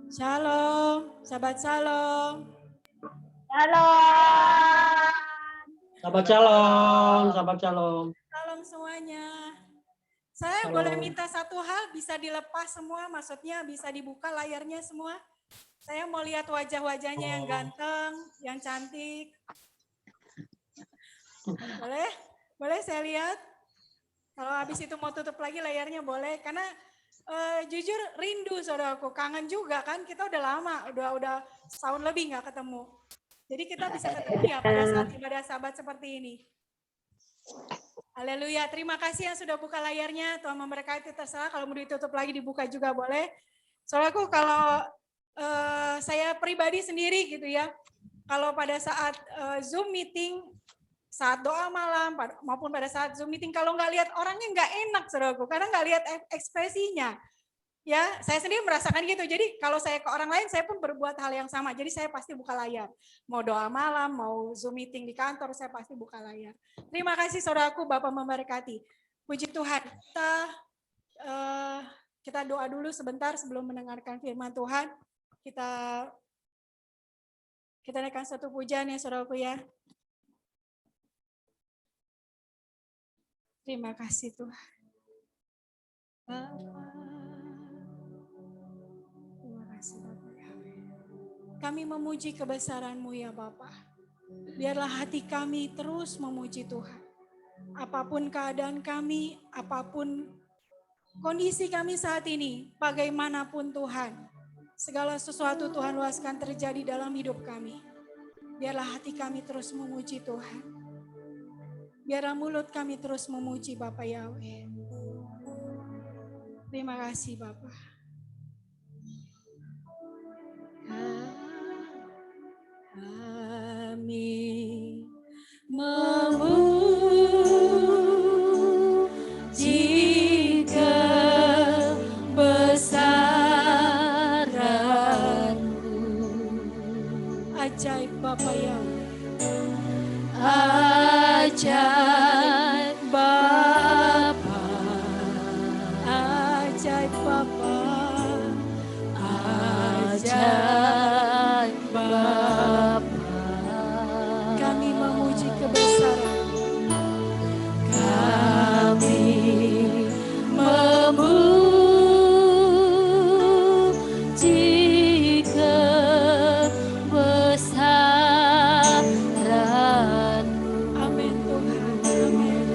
Shalom, sahabat shalom. Shalom. Sahabat shalom, sahabat shalom. Shalom semuanya. Saya Shalom. boleh minta satu hal, bisa dilepas semua, maksudnya bisa dibuka layarnya semua. Saya mau lihat wajah-wajahnya yang ganteng, yang cantik. Boleh? Boleh saya lihat? Kalau habis itu mau tutup lagi layarnya boleh, karena jujur rindu saudaraku, kangen juga kan, kita udah lama, udah setahun lebih nggak ketemu. Jadi kita bisa ketemu ya pada saat ibadah Sabat seperti ini. Haleluya, terima kasih yang sudah buka layarnya, Tuhan memberkati, terserah kalau mau ditutup lagi dibuka juga boleh. Saudaraku, kalau saya pribadi sendiri gitu ya, kalau pada saat Zoom meeting, saat doa malam maupun pada saat Zoom meeting, kalau nggak lihat orangnya nggak enak saudaraku, karena nggak lihat ekspresinya. Ya, saya sendiri merasakan gitu. Jadi kalau saya ke orang lain, saya pun berbuat hal yang sama. Jadi saya pasti buka layar. Mau doa malam, mau Zoom meeting di kantor, saya pasti buka layar. Terima kasih saudaraku, Bapak memberkati. Puji Tuhan. Kita doa dulu sebentar sebelum mendengarkan firman Tuhan. Kita naikkan satu pujian ya saudaraku ya. Terima kasih Tuhan. Terima kasih Bapak Yahweh. Kami memuji kebesaran-Mu ya Bapak. Biarlah hati kami terus memuji Tuhan. Apapun keadaan kami, apapun kondisi kami saat ini, bagaimanapun Tuhan, segala sesuatu Tuhan luaskan terjadi dalam hidup kami. Biarlah hati kami terus memuji Tuhan. Biarlah mulut kami terus memuji Bapak Yahweh. Terima kasih Bapak. Kami memuji kebesaran-Mu. Ajaib Bapak Yahweh. Ajaib Bapa, ajaib Bapa, ajaib Bapa. Kami memuji kebesaran-Mu. Kami memuji kebesaran-Mu. Amin Tuhan. Amin.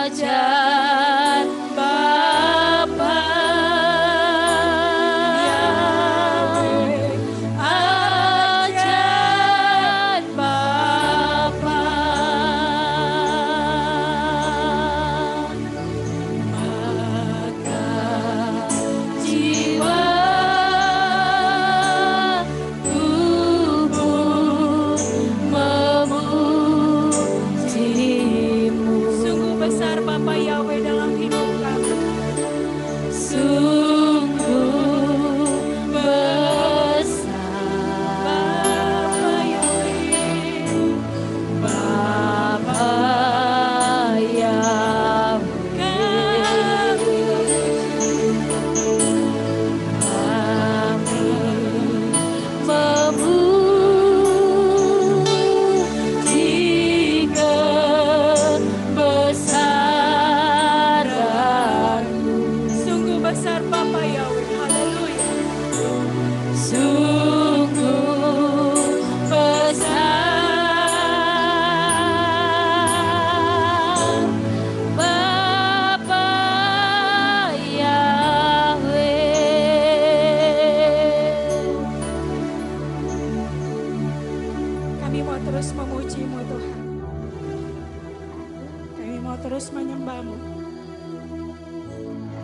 Ajaib Bapa, ajaib Bapa, maka jiwa tubuh memuji-Mu. Sungguh besar Bapa Yahweh dalam hidup kami. Sungguh besar Bapa Yahweh, Bapa Yahweh. Kami memuji kebesaran-Mu. Sungguh besar Bapa Yahweh. Haleluya. Sungguh besar Bapa Yahweh. Kami mau terus memuji-Mu Tuhan. Kami mau terus menyembah-Mu.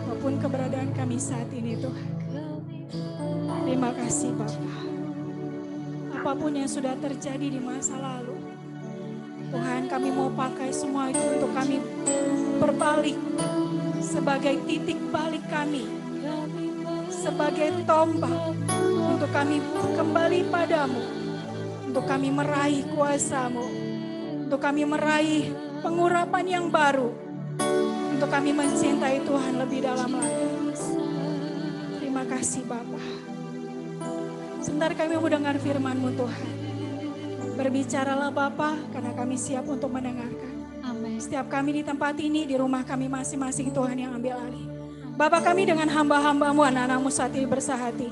Apapun keberadaan kami saat ini Tuhan. Terima kasih Bapa. Apapun yang sudah terjadi di masa lalu, Tuhan kami mau pakai semua itu untuk kami berbalik sebagai titik balik kami, sebagai tombak untuk kami kembali padamu, untuk kami meraih kuasa-Mu, untuk kami meraih pengurapan yang baru, untuk kami mencintai Tuhan lebih dalam lagi. Terima kasih Bapa. Sebentar kami mau dengar firman-Mu Tuhan. Berbicaralah Bapa, karena kami siap untuk mendengarkan. Amin. Setiap kami di tempat ini, di rumah kami masing-masing, Tuhan yang ambil alih. Bapa, kami dengan hamba-hamba-Mu, anak-anak-Mu saat ini bersahati.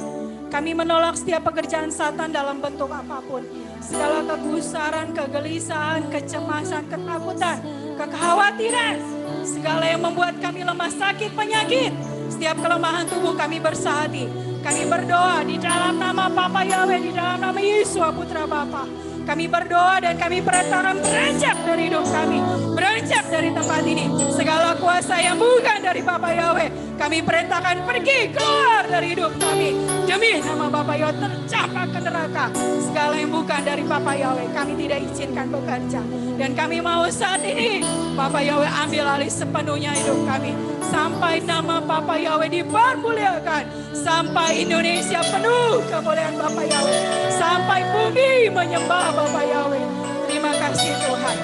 Kami menolak setiap pekerjaan Satan dalam bentuk apapun. Segala kegusaran, kegelisahan, kecemasan, ketakutan, kekhawatiran. Segala yang membuat kami lemah, sakit, penyakit. Setiap kelemahan tubuh kami bersahati. Kami berdoa di dalam nama Bapa Yahweh, di dalam nama Yesus Putra Bapa. Kami berdoa dan kami perintahkan beranjak dari hidup kami. Beranjak dari tempat ini. Segala kuasa yang bukan dari Bapa Yahweh, kami perintahkan pergi, keluar dari hidup kami. Demi nama Bapa Yahweh tercampak ke neraka. Segala yang bukan dari Bapa Yahweh, kami tidak izinkan bekerja. Dan kami mau saat ini, Bapa Yahweh ambil alih sepenuhnya hidup kami. Sampai nama Bapa Yahweh dipermuliakan. Sampai Indonesia penuh kemuliaan Bapa Yahweh. Sampai bumi menyembah Bapa Yahweh. Terima kasih Tuhan.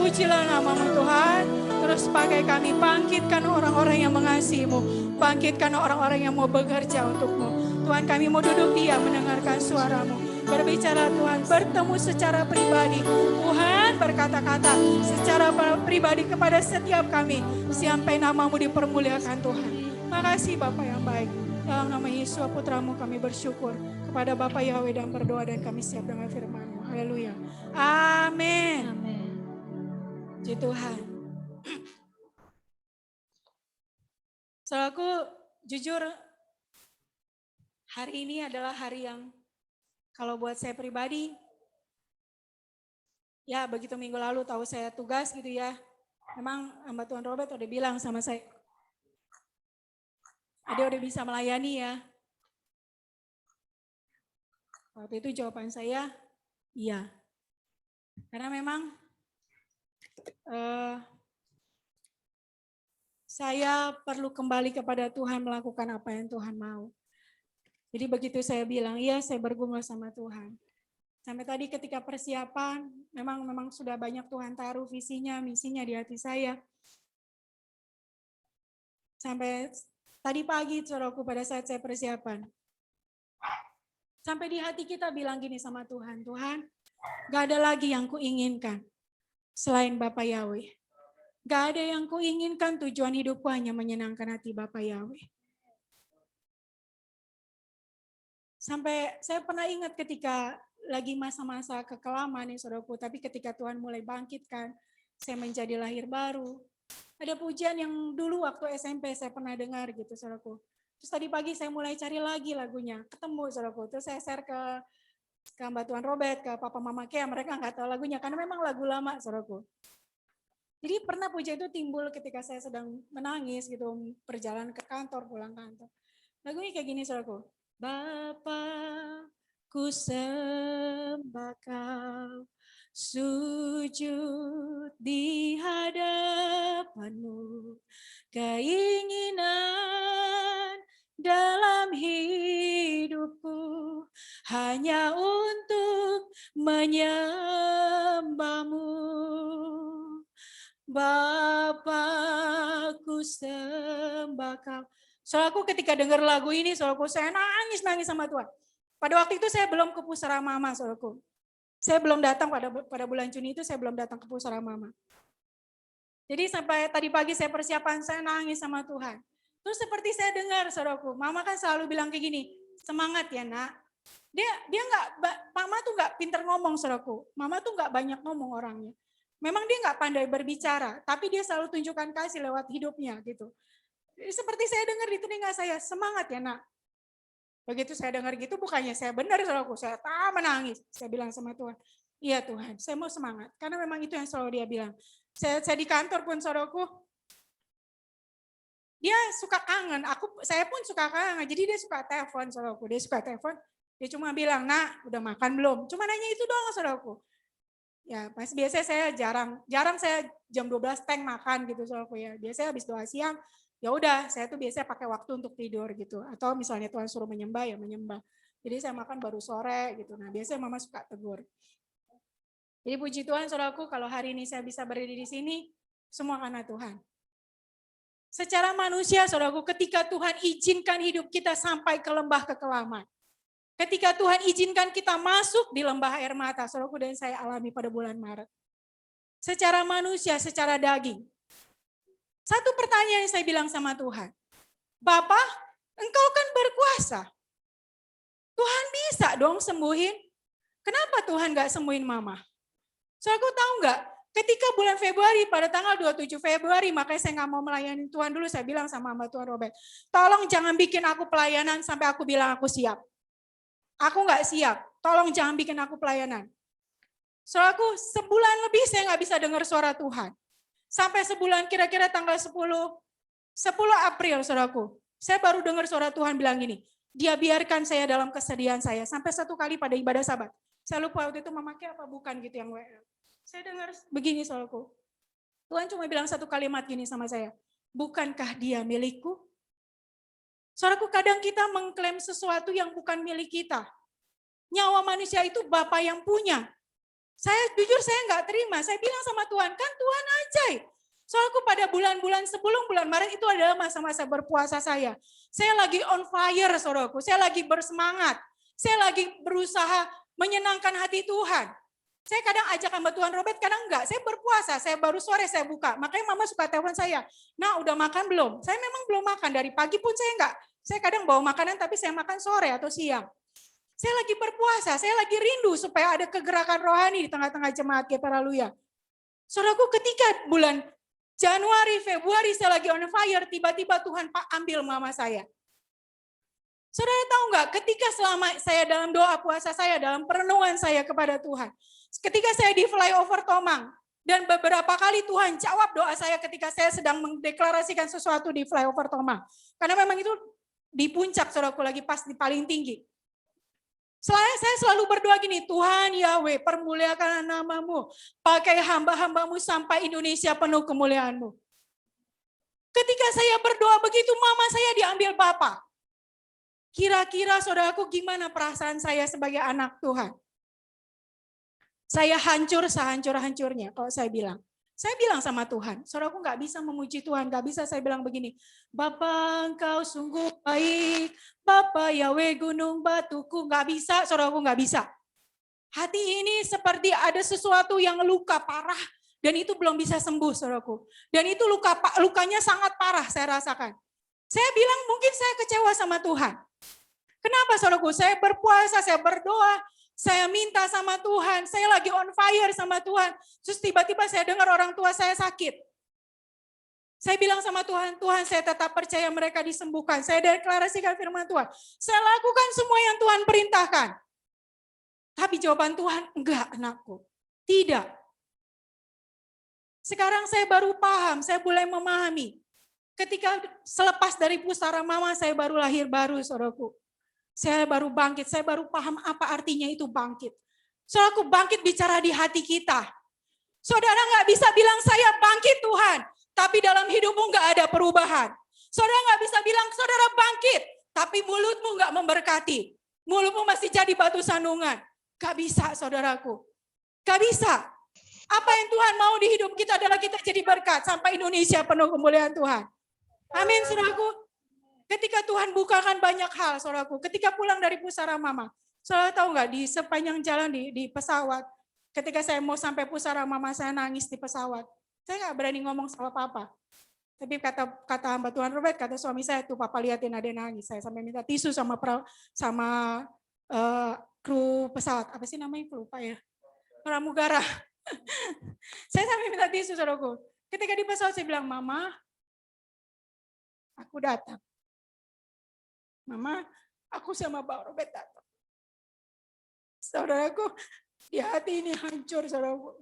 Pujilah nama-Mu Tuhan. Terus pakai kami, bangkitkan orang-orang yang mengasihi-Mu. Bangkitkan orang-orang yang mau bekerja untuk-Mu. Tuhan, kami mau duduk diam mendengarkan suara-Mu. Berbicara Tuhan, bertemu secara pribadi. Tuhan berkata-kata secara pribadi kepada setiap kami. Sampai nama-Mu dipermuliakan Tuhan. Makasih Bapa yang baik. Dalam nama Yesus Putra-Mu kami bersyukur kepada Bapa Yahweh dan berdoa dan kami siap dengan firman-Mu. Haleluya. Amin. Amin. Puji Tuhan. Saudaraku, jujur hari ini adalah hari yang kalau buat saya pribadi, ya begitu minggu lalu tahu saya tugas gitu ya. Memang hamba Tuhan Robert udah bilang sama saya, dia udah bisa melayani ya. Waktu itu jawaban saya, iya. Karena memang saya perlu kembali kepada Tuhan melakukan apa yang Tuhan mau. Jadi begitu saya bilang, iya saya bergumul sama Tuhan. Sampai tadi ketika persiapan, memang sudah banyak Tuhan taruh visinya, misinya di hati saya. Sampai tadi pagi, saudaraku, pada saat saya persiapan. Sampai di hati kita bilang gini sama Tuhan, Tuhan, gak ada lagi yang kuinginkan selain Bapa Yahweh. Gak ada yang kuinginkan, tujuan hidupku hanya menyenangkan hati Bapa Yahweh. Sampai saya pernah ingat ketika lagi masa-masa kekelaman nih saudaraku, tapi ketika Tuhan mulai bangkitkan, saya menjadi lahir baru. Ada pujian yang dulu waktu SMP saya pernah dengar gitu saudaraku. Terus tadi pagi saya mulai cari lagi lagunya, ketemu saudaraku. Terus saya share ke hamba Tuhan Robert, ke Papa Mama Kea, mereka nggak tahu lagunya karena memang lagu lama saudaraku. Jadi pernah pujian itu timbul ketika saya sedang menangis gitu, perjalanan ke kantor, pulang kantor. Lagunya kayak gini saudaraku. Bapa, ku sembah Kau, sujud di hadapan-Mu, keinginan dalam hidupku hanya untuk menyembah-Mu. Bapakku sembah Kau. Saudaraku ketika dengar lagu ini, saudaraku saya nangis sama Tuhan. Pada waktu itu saya belum ke Pusara Mama, saudaraku. Saya belum datang pada bulan Juni itu, saya belum datang ke Pusara Mama. Jadi sampai tadi pagi saya persiapan, saya nangis sama Tuhan. Terus seperti saya dengar, saudaraku, Mama kan selalu bilang kayak gini, semangat ya nak. Dia nggak, Mama tuh nggak pinter ngomong, saudaraku. Mama tuh nggak banyak ngomong orangnya. Memang dia nggak pandai berbicara, tapi dia selalu tunjukkan kasih lewat hidupnya gitu. Seperti saya dengar di telinga saya, semangat ya nak. Begitu saya dengar gitu, bukannya saya benar saudaraku, saya menangis. Saya bilang sama Tuhan, iya Tuhan, saya mau semangat. Karena memang itu yang selalu dia bilang. Saya di kantor pun saudaraku, dia suka kangen, saya pun suka kangen. Jadi dia suka telepon saudaraku, dia suka telepon. Dia cuma bilang, nak udah makan belum? Cuma nanya itu doang saudaraku. Ya, pas biasanya saya jarang saya jam 12 tank makan gitu saudaraku ya. Biasanya habis doa siang, ya udah saya tuh biasanya pakai waktu untuk tidur gitu. Atau misalnya Tuhan suruh menyembah ya menyembah. Jadi saya makan baru sore gitu. Nah, biasanya Mama suka tegur. Jadi puji Tuhan saudaraku, kalau hari ini saya bisa berdiri di sini, semua karena Tuhan. Secara manusia, saudaraku, ketika Tuhan izinkan hidup kita sampai ke lembah kekelaman. Ketika Tuhan izinkan kita masuk di lembah air mata, saudaraku dan saya alami pada bulan Maret. Secara manusia, secara daging. Satu pertanyaan yang saya bilang sama Tuhan. Bapa, Engkau kan berkuasa. Tuhan bisa dong sembuhin. Kenapa Tuhan gak sembuhin mama? Saudaraku tahu nggak? Ketika bulan Februari, pada tanggal 27 Februari, makanya saya nggak mau melayani Tuhan dulu, saya bilang sama hamba Tuhan Robert, tolong jangan bikin aku pelayanan sampai aku bilang aku siap. Aku nggak siap, tolong jangan bikin aku pelayanan. Saudaraku, sebulan lebih saya nggak bisa dengar suara Tuhan. Sampai sebulan kira-kira tanggal 10 April, saudaraku, saya baru dengar suara Tuhan bilang gini, Dia biarkan saya dalam kesedihan saya. Sampai satu kali pada ibadah Sabat. Saya lupa waktu itu memakai apa bukan gitu yang WL. Saya dengar begini saudaraku. Tuhan cuma bilang satu kalimat gini sama saya. Bukankah dia milikku? Saudaraku, kadang kita mengklaim sesuatu yang bukan milik kita. Nyawa manusia itu Bapa yang punya. Saya jujur saya nggak terima. Saya bilang sama Tuhan, kan Tuhan ajaib. Saudaraku, pada bulan-bulan sebelum bulan Maret itu adalah masa-masa berpuasa saya. Saya lagi on fire saudaraku. Saya lagi bersemangat. Saya lagi berusaha menyenangkan hati Tuhan. Saya kadang ajak hamba Tuhan Robert, kadang enggak. Saya berpuasa, saya baru sore saya buka. Makanya mama suka telepon saya. Nah, udah makan belum? Saya memang belum makan. Dari pagi pun saya enggak. Saya kadang bawa makanan tapi saya makan sore atau siang. Saya lagi berpuasa, saya lagi rindu supaya ada kegerakan rohani di tengah-tengah jemaat kita, haleluya. Saudaraku, ketika bulan Januari, Februari saya lagi on fire, tiba-tiba Tuhan ambil mama saya. Saudara tahu nggak, ketika selama saya dalam doa puasa saya, dalam perenungan saya kepada Tuhan, ketika saya di flyover Tomang, dan beberapa kali Tuhan jawab doa saya ketika saya sedang mendeklarasikan sesuatu di flyover Tomang. Karena memang itu di puncak, saudaraku, lagi pas di paling tinggi. Saya selalu berdoa gini, Tuhan Yahweh, permuliakan namamu, pakai hamba-hambamu sampai Indonesia penuh kemuliaanmu. Ketika saya berdoa begitu, mama saya diambil Bapa. Kira-kira saudaraku gimana perasaan saya sebagai anak Tuhan? Saya hancur sehancur-hancurnya kalau saya bilang. Saya bilang sama Tuhan, saudaraku nggak bisa memuji Tuhan, nggak bisa saya bilang begini, Bapa Engkau sungguh baik, Bapa Yahweh gunung batuku, nggak bisa, saudaraku nggak bisa. Hati ini seperti ada sesuatu yang luka parah dan itu belum bisa sembuh, saudaraku. Dan itu lukanya sangat parah saya rasakan. Saya bilang mungkin saya kecewa sama Tuhan. Kenapa saudaraku? Saya berpuasa, saya berdoa, saya minta sama Tuhan, saya lagi on fire sama Tuhan. Terus tiba-tiba saya dengar orang tua saya sakit. Saya bilang sama Tuhan, Tuhan saya tetap percaya mereka disembuhkan. Saya deklarasikan firman Tuhan. Saya lakukan semua yang Tuhan perintahkan. Tapi jawaban Tuhan, enggak anakku. Tidak. Sekarang saya baru paham, saya mulai memahami. Ketika selepas dari pusara mama, saya baru lahir baru, saudaraku. Saya baru bangkit, saya baru paham apa artinya itu bangkit. Saudaraku, bangkit bicara di hati kita. Saudara nggak bisa bilang saya bangkit Tuhan, tapi dalam hidupmu nggak ada perubahan. Saudara nggak bisa bilang saudara bangkit, tapi mulutmu nggak memberkati. Mulutmu masih jadi batu sandungan. Gak bisa saudaraku, gak bisa. Apa yang Tuhan mau di hidup kita adalah kita jadi berkat sampai Indonesia penuh kemuliaan Tuhan. Amin saudaraku. Ketika Tuhan bukakan banyak hal, saudaraku. Ketika pulang dari pusara mama, saudara tahu nggak di sepanjang jalan di pesawat, ketika saya mau sampai pusara mama, saya nangis di pesawat. Saya nggak berani ngomong sama papa. Tapi kata hamba Tuhan Robert, kata suami saya tuh, papa liatin ada nangis. Saya sampai minta tisu sama kru pesawat. Apa sih namanya? Lupa ya. Pramugara. Saya sampai minta tisu, saudaraku. Ketika di pesawat saya bilang, Mama, aku datang. Mama, aku sama Bang Robert datang. Saudaraku, di hati ini hancur, saudaraku.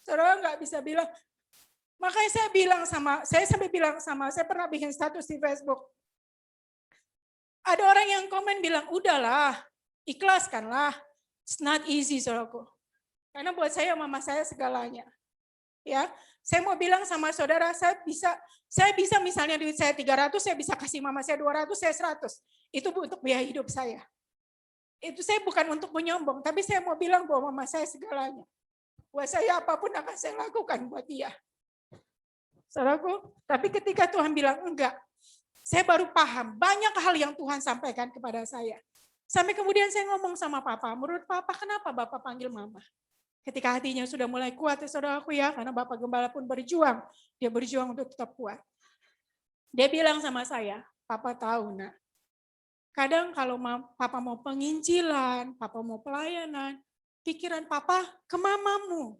Saudara nggak bisa bilang. Makanya saya sampai bilang sama, saya pernah bikin status di Facebook. Ada orang yang komen bilang, udahlah, ikhlaskanlah. It's not easy, saudaraku. Karena buat saya, mama saya segalanya. Ya, saya mau bilang sama saudara, saya bisa misalnya duit saya 300, saya bisa kasih mama saya 200, saya 100. Itu untuk biaya hidup saya. Itu saya bukan untuk menyombong, tapi saya mau bilang bahwa mama saya segalanya. Buat saya apapun akan saya lakukan buat dia. Saudaraku, tapi ketika Tuhan bilang enggak, saya baru paham banyak hal yang Tuhan sampaikan kepada saya. Sampai kemudian saya ngomong sama Papa, menurut Papa kenapa Bapak panggil Mama? Ketika hatinya sudah mulai kuat ya saudaraku ya, karena Bapak Gembala pun berjuang, dia berjuang untuk tetap kuat. Dia bilang sama saya, Papa tahu nak, kadang kalau Papa mau penginjilan, Papa mau pelayanan, pikiran Papa ke mamamu.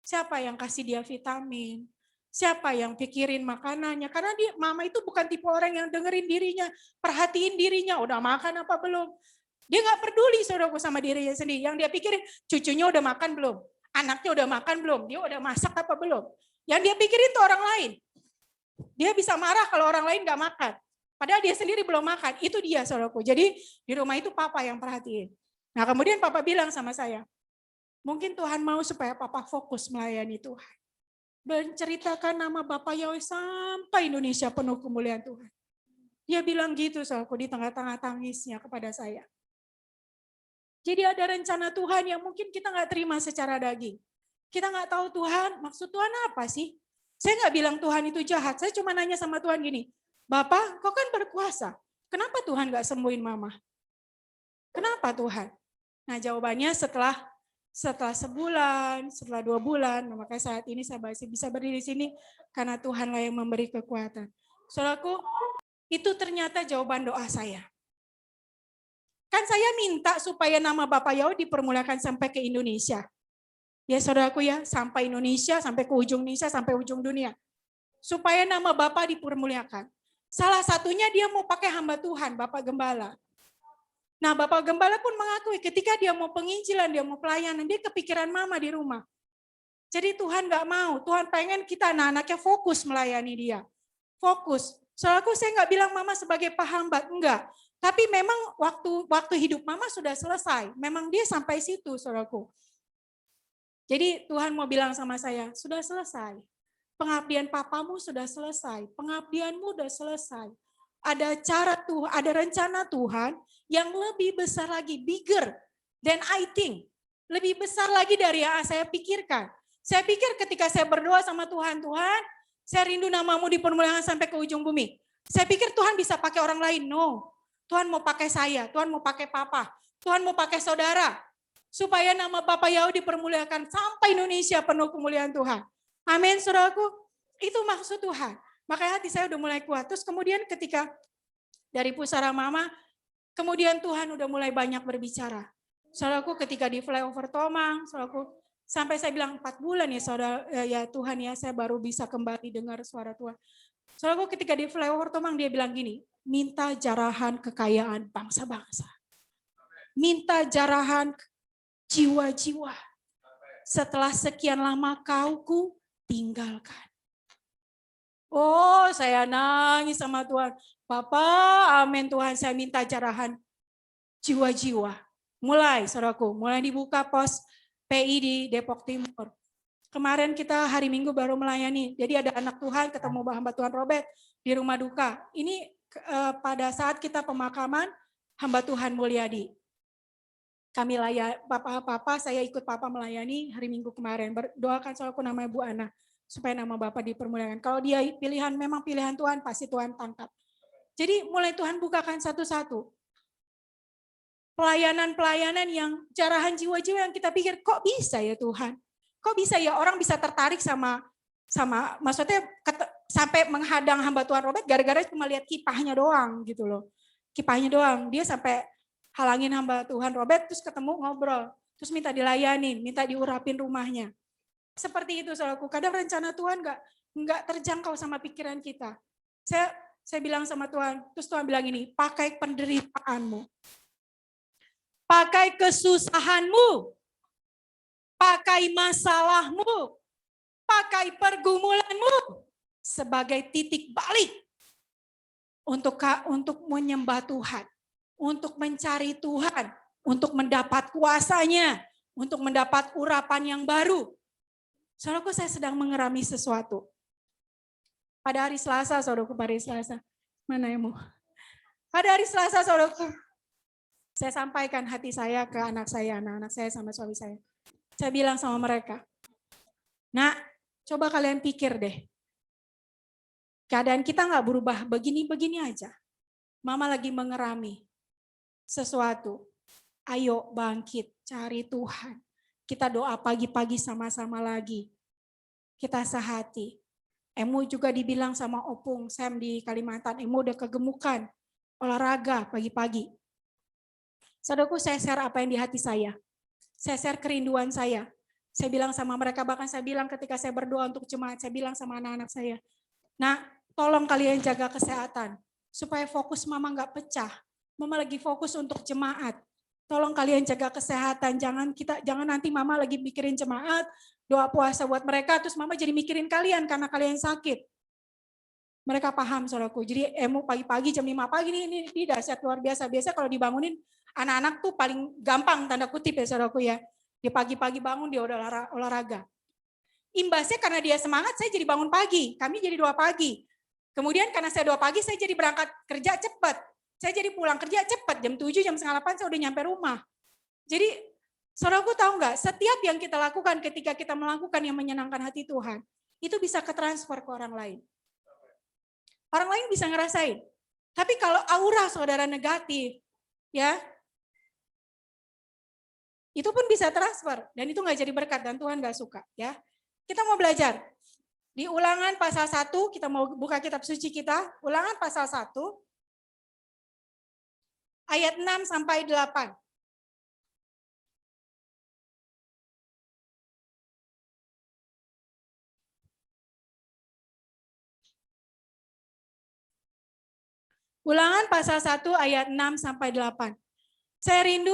Siapa yang kasih dia vitamin? Siapa yang pikirin makanannya? Karena mama itu bukan tipe orang yang dengerin dirinya, perhatiin dirinya, udah makan apa belum. Dia nggak peduli saudaraku sama dirinya sendiri. Yang dia pikirin, cucunya udah makan belum? Anaknya udah makan belum? Dia udah masak apa belum? Yang dia pikirin tuh orang lain. Dia bisa marah kalau orang lain nggak makan. Padahal dia sendiri belum makan. Itu dia saudaraku. Jadi di rumah itu Papa yang perhatiin. Nah kemudian Papa bilang sama saya, mungkin Tuhan mau supaya Papa fokus melayani Tuhan. Menceritakan nama Bapak Yahweh sampai Indonesia penuh kemuliaan Tuhan. Dia bilang gitu saudaraku di tengah-tengah tangisnya kepada saya. Jadi ada rencana Tuhan yang mungkin kita nggak terima secara daging. Kita nggak tahu Tuhan, maksud Tuhan apa sih? Saya nggak bilang Tuhan itu jahat, saya cuma nanya sama Tuhan gini, Bapak, kau kan berkuasa, kenapa Tuhan nggak sembuhin mama? Kenapa Tuhan? Nah jawabannya setelah sebulan, setelah 2 bulan, makanya saat ini saya masih bisa berdiri di sini karena Tuhanlah yang memberi kekuatan. Saudaraku, itu ternyata jawaban doa saya. Kan saya minta supaya nama Bapak Yahweh dipermulakan sampai ke Indonesia. Ya saudaraku ya, sampai Indonesia, sampai ke ujung Indonesia, sampai ujung dunia. Supaya nama Bapak dipermuliakan. Salah satunya dia mau pakai hamba Tuhan, Bapak Gembala. Nah Bapak Gembala pun mengakui ketika dia mau penginjilan, dia mau pelayanan, dia kepikiran mama di rumah. Jadi Tuhan gak mau, Tuhan pengen kita anak-anaknya fokus melayani dia. Fokus. Saudaraku saya gak bilang mama sebagai penghambat, enggak. Tapi memang waktu hidup mama sudah selesai. Memang dia sampai situ, saudaraku. Jadi Tuhan mau bilang sama saya, sudah selesai. Pengabdian papamu sudah selesai. Pengabdianmu sudah selesai. Ada ada rencana Tuhan yang lebih besar lagi, bigger than I think. Lebih besar lagi dari yang saya pikirkan. Saya pikir ketika saya berdoa sama Tuhan, Tuhan, saya rindu namamu dipermuliakan sampai ke ujung bumi. Saya pikir Tuhan bisa pakai orang lain, no. Tuhan mau pakai saya, Tuhan mau pakai papa, Tuhan mau pakai saudara. Supaya nama Bapak Yahweh dipermuliakan sampai Indonesia penuh kemuliaan Tuhan. Amin, saudaraku. Itu maksud Tuhan. Makanya hati saya udah mulai kuat. Terus kemudian ketika dari pusara mama, kemudian Tuhan udah mulai banyak berbicara. Saudaraku ketika di flyover Tomang, saudaraku sampai saya bilang 4 bulan ya saudara, ya Tuhan ya saya baru bisa kembali dengar suara Tuhan. Saudaraku ketika di flyover Tomang dia bilang gini, minta jarahan kekayaan bangsa-bangsa. Minta jarahan jiwa-jiwa. Setelah sekian lama kau ku tinggalkan. Oh saya nangis sama Tuhan. Bapak, amin Tuhan saya minta jarahan jiwa-jiwa. Mulai saudaraku, mulai dibuka pos PI di Depok Timur. Kemarin kita hari Minggu baru melayani. Jadi ada anak Tuhan ketemu hamba Tuhan Robert di rumah duka. Ini pada saat kita pemakaman hamba Tuhan Mulyadi. Kami Papa, saya ikut Papa melayani hari Minggu kemarin. Doakan soalku namanya Bu Ana, supaya nama Bapak dipermuliakan. Kalau dia pilihan, memang pilihan Tuhan, pasti Tuhan tangkap. Jadi mulai Tuhan bukakan satu-satu. Pelayanan-pelayanan yang jarahan jiwa-jiwa yang kita pikir, kok bisa ya Tuhan? Kok bisa ya orang bisa tertarik sama maksudnya sampai menghadang hamba Tuhan Robert gara-gara cuma lihat kipahnya doang gitu loh. Kipahnya doang. Dia sampai halangin hamba Tuhan Robert, terus ketemu ngobrol, terus minta dilayanin, minta diurapin rumahnya. Seperti itu saudaraku, kadang rencana Tuhan nggak terjangkau sama pikiran kita. Saya bilang sama Tuhan, terus Tuhan bilang ini, pakai penderitaanmu, pakai kesusahanmu, pakai masalahmu, pakai pergumulanmu sebagai titik balik untuk menyembah Tuhan. Untuk mencari Tuhan, untuk mendapat kuasanya, untuk mendapat urapan yang baru. Saudaraku saya sedang mengerami sesuatu. Pada hari Selasa, saudaraku, pada hari Selasa. Mana ya mau? Pada hari Selasa, saudaraku, saya sampaikan hati saya ke anak saya, anak-anak saya sama suami saya. Saya bilang sama mereka, nah coba kalian pikir deh, Keadaan kita nggak berubah begini-begini aja. Mama lagi mengerami sesuatu. Ayo bangkit, cari Tuhan. Kita doa pagi-pagi sama-sama lagi. Kita sehati. Emu juga dibilang sama Opung, Sam di Kalimantan, Emu udah kegemukan. Olahraga pagi-pagi. Saudaraku, saya share apa yang di hati saya. Saya share kerinduan saya. Saya bilang sama mereka, bahkan saya bilang ketika saya berdoa untuk jemaat, saya bilang sama anak-anak saya, nah, tolong kalian jaga kesehatan, supaya fokus mama nggak pecah. Mama lagi fokus untuk jemaat. Tolong kalian jaga kesehatan, jangan nanti mama lagi mikirin jemaat, doa puasa buat mereka, terus mama jadi mikirin kalian karena kalian sakit. Mereka paham, saudaraku. Jadi Emu pagi-pagi jam 5 pagi ini dahsyat luar biasa. Biasa kalau dibangunin anak-anak tuh paling gampang tanda kutip ya saudaraku ya. Dia pagi-pagi bangun, dia udah olahraga. Imbasnya karena dia semangat, saya jadi bangun pagi. Kami jadi doa pagi. Kemudian karena saya doa pagi, saya jadi berangkat kerja cepat. Saya jadi pulang kerja cepat. Jam 7, jam setengah 8 saya udah nyampe rumah. Jadi saudaraku tahu nggak, setiap yang kita lakukan ketika kita melakukan yang menyenangkan hati Tuhan, itu bisa ketransfer ke orang lain. Orang lain bisa ngerasain. Tapi kalau aura saudara negatif, ya, itu pun bisa transfer dan itu nggak jadi berkat dan Tuhan nggak suka, ya. Kita mau belajar di Ulangan pasal 1, kita mau buka kitab suci kita, Ulangan pasal 1 ayat 6 sampai 8. Ulangan pasal 1 ayat 6 sampai 8. Saya rindu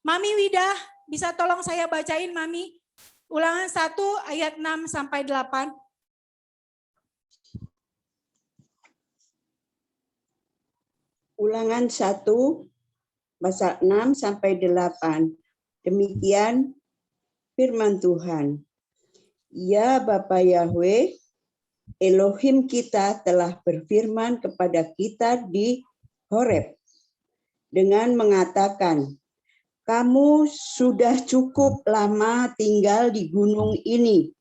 Mami Wida, bisa tolong saya bacain Mami? Ulangan 1 ayat 6 sampai 8. Ulangan 1 pasal 6 sampai 8. Demikian firman Tuhan. Ya Bapa Yahweh, Elohim kita telah berfirman kepada kita di Horeb dengan mengatakan, kamu sudah cukup lama tinggal di gunung ini.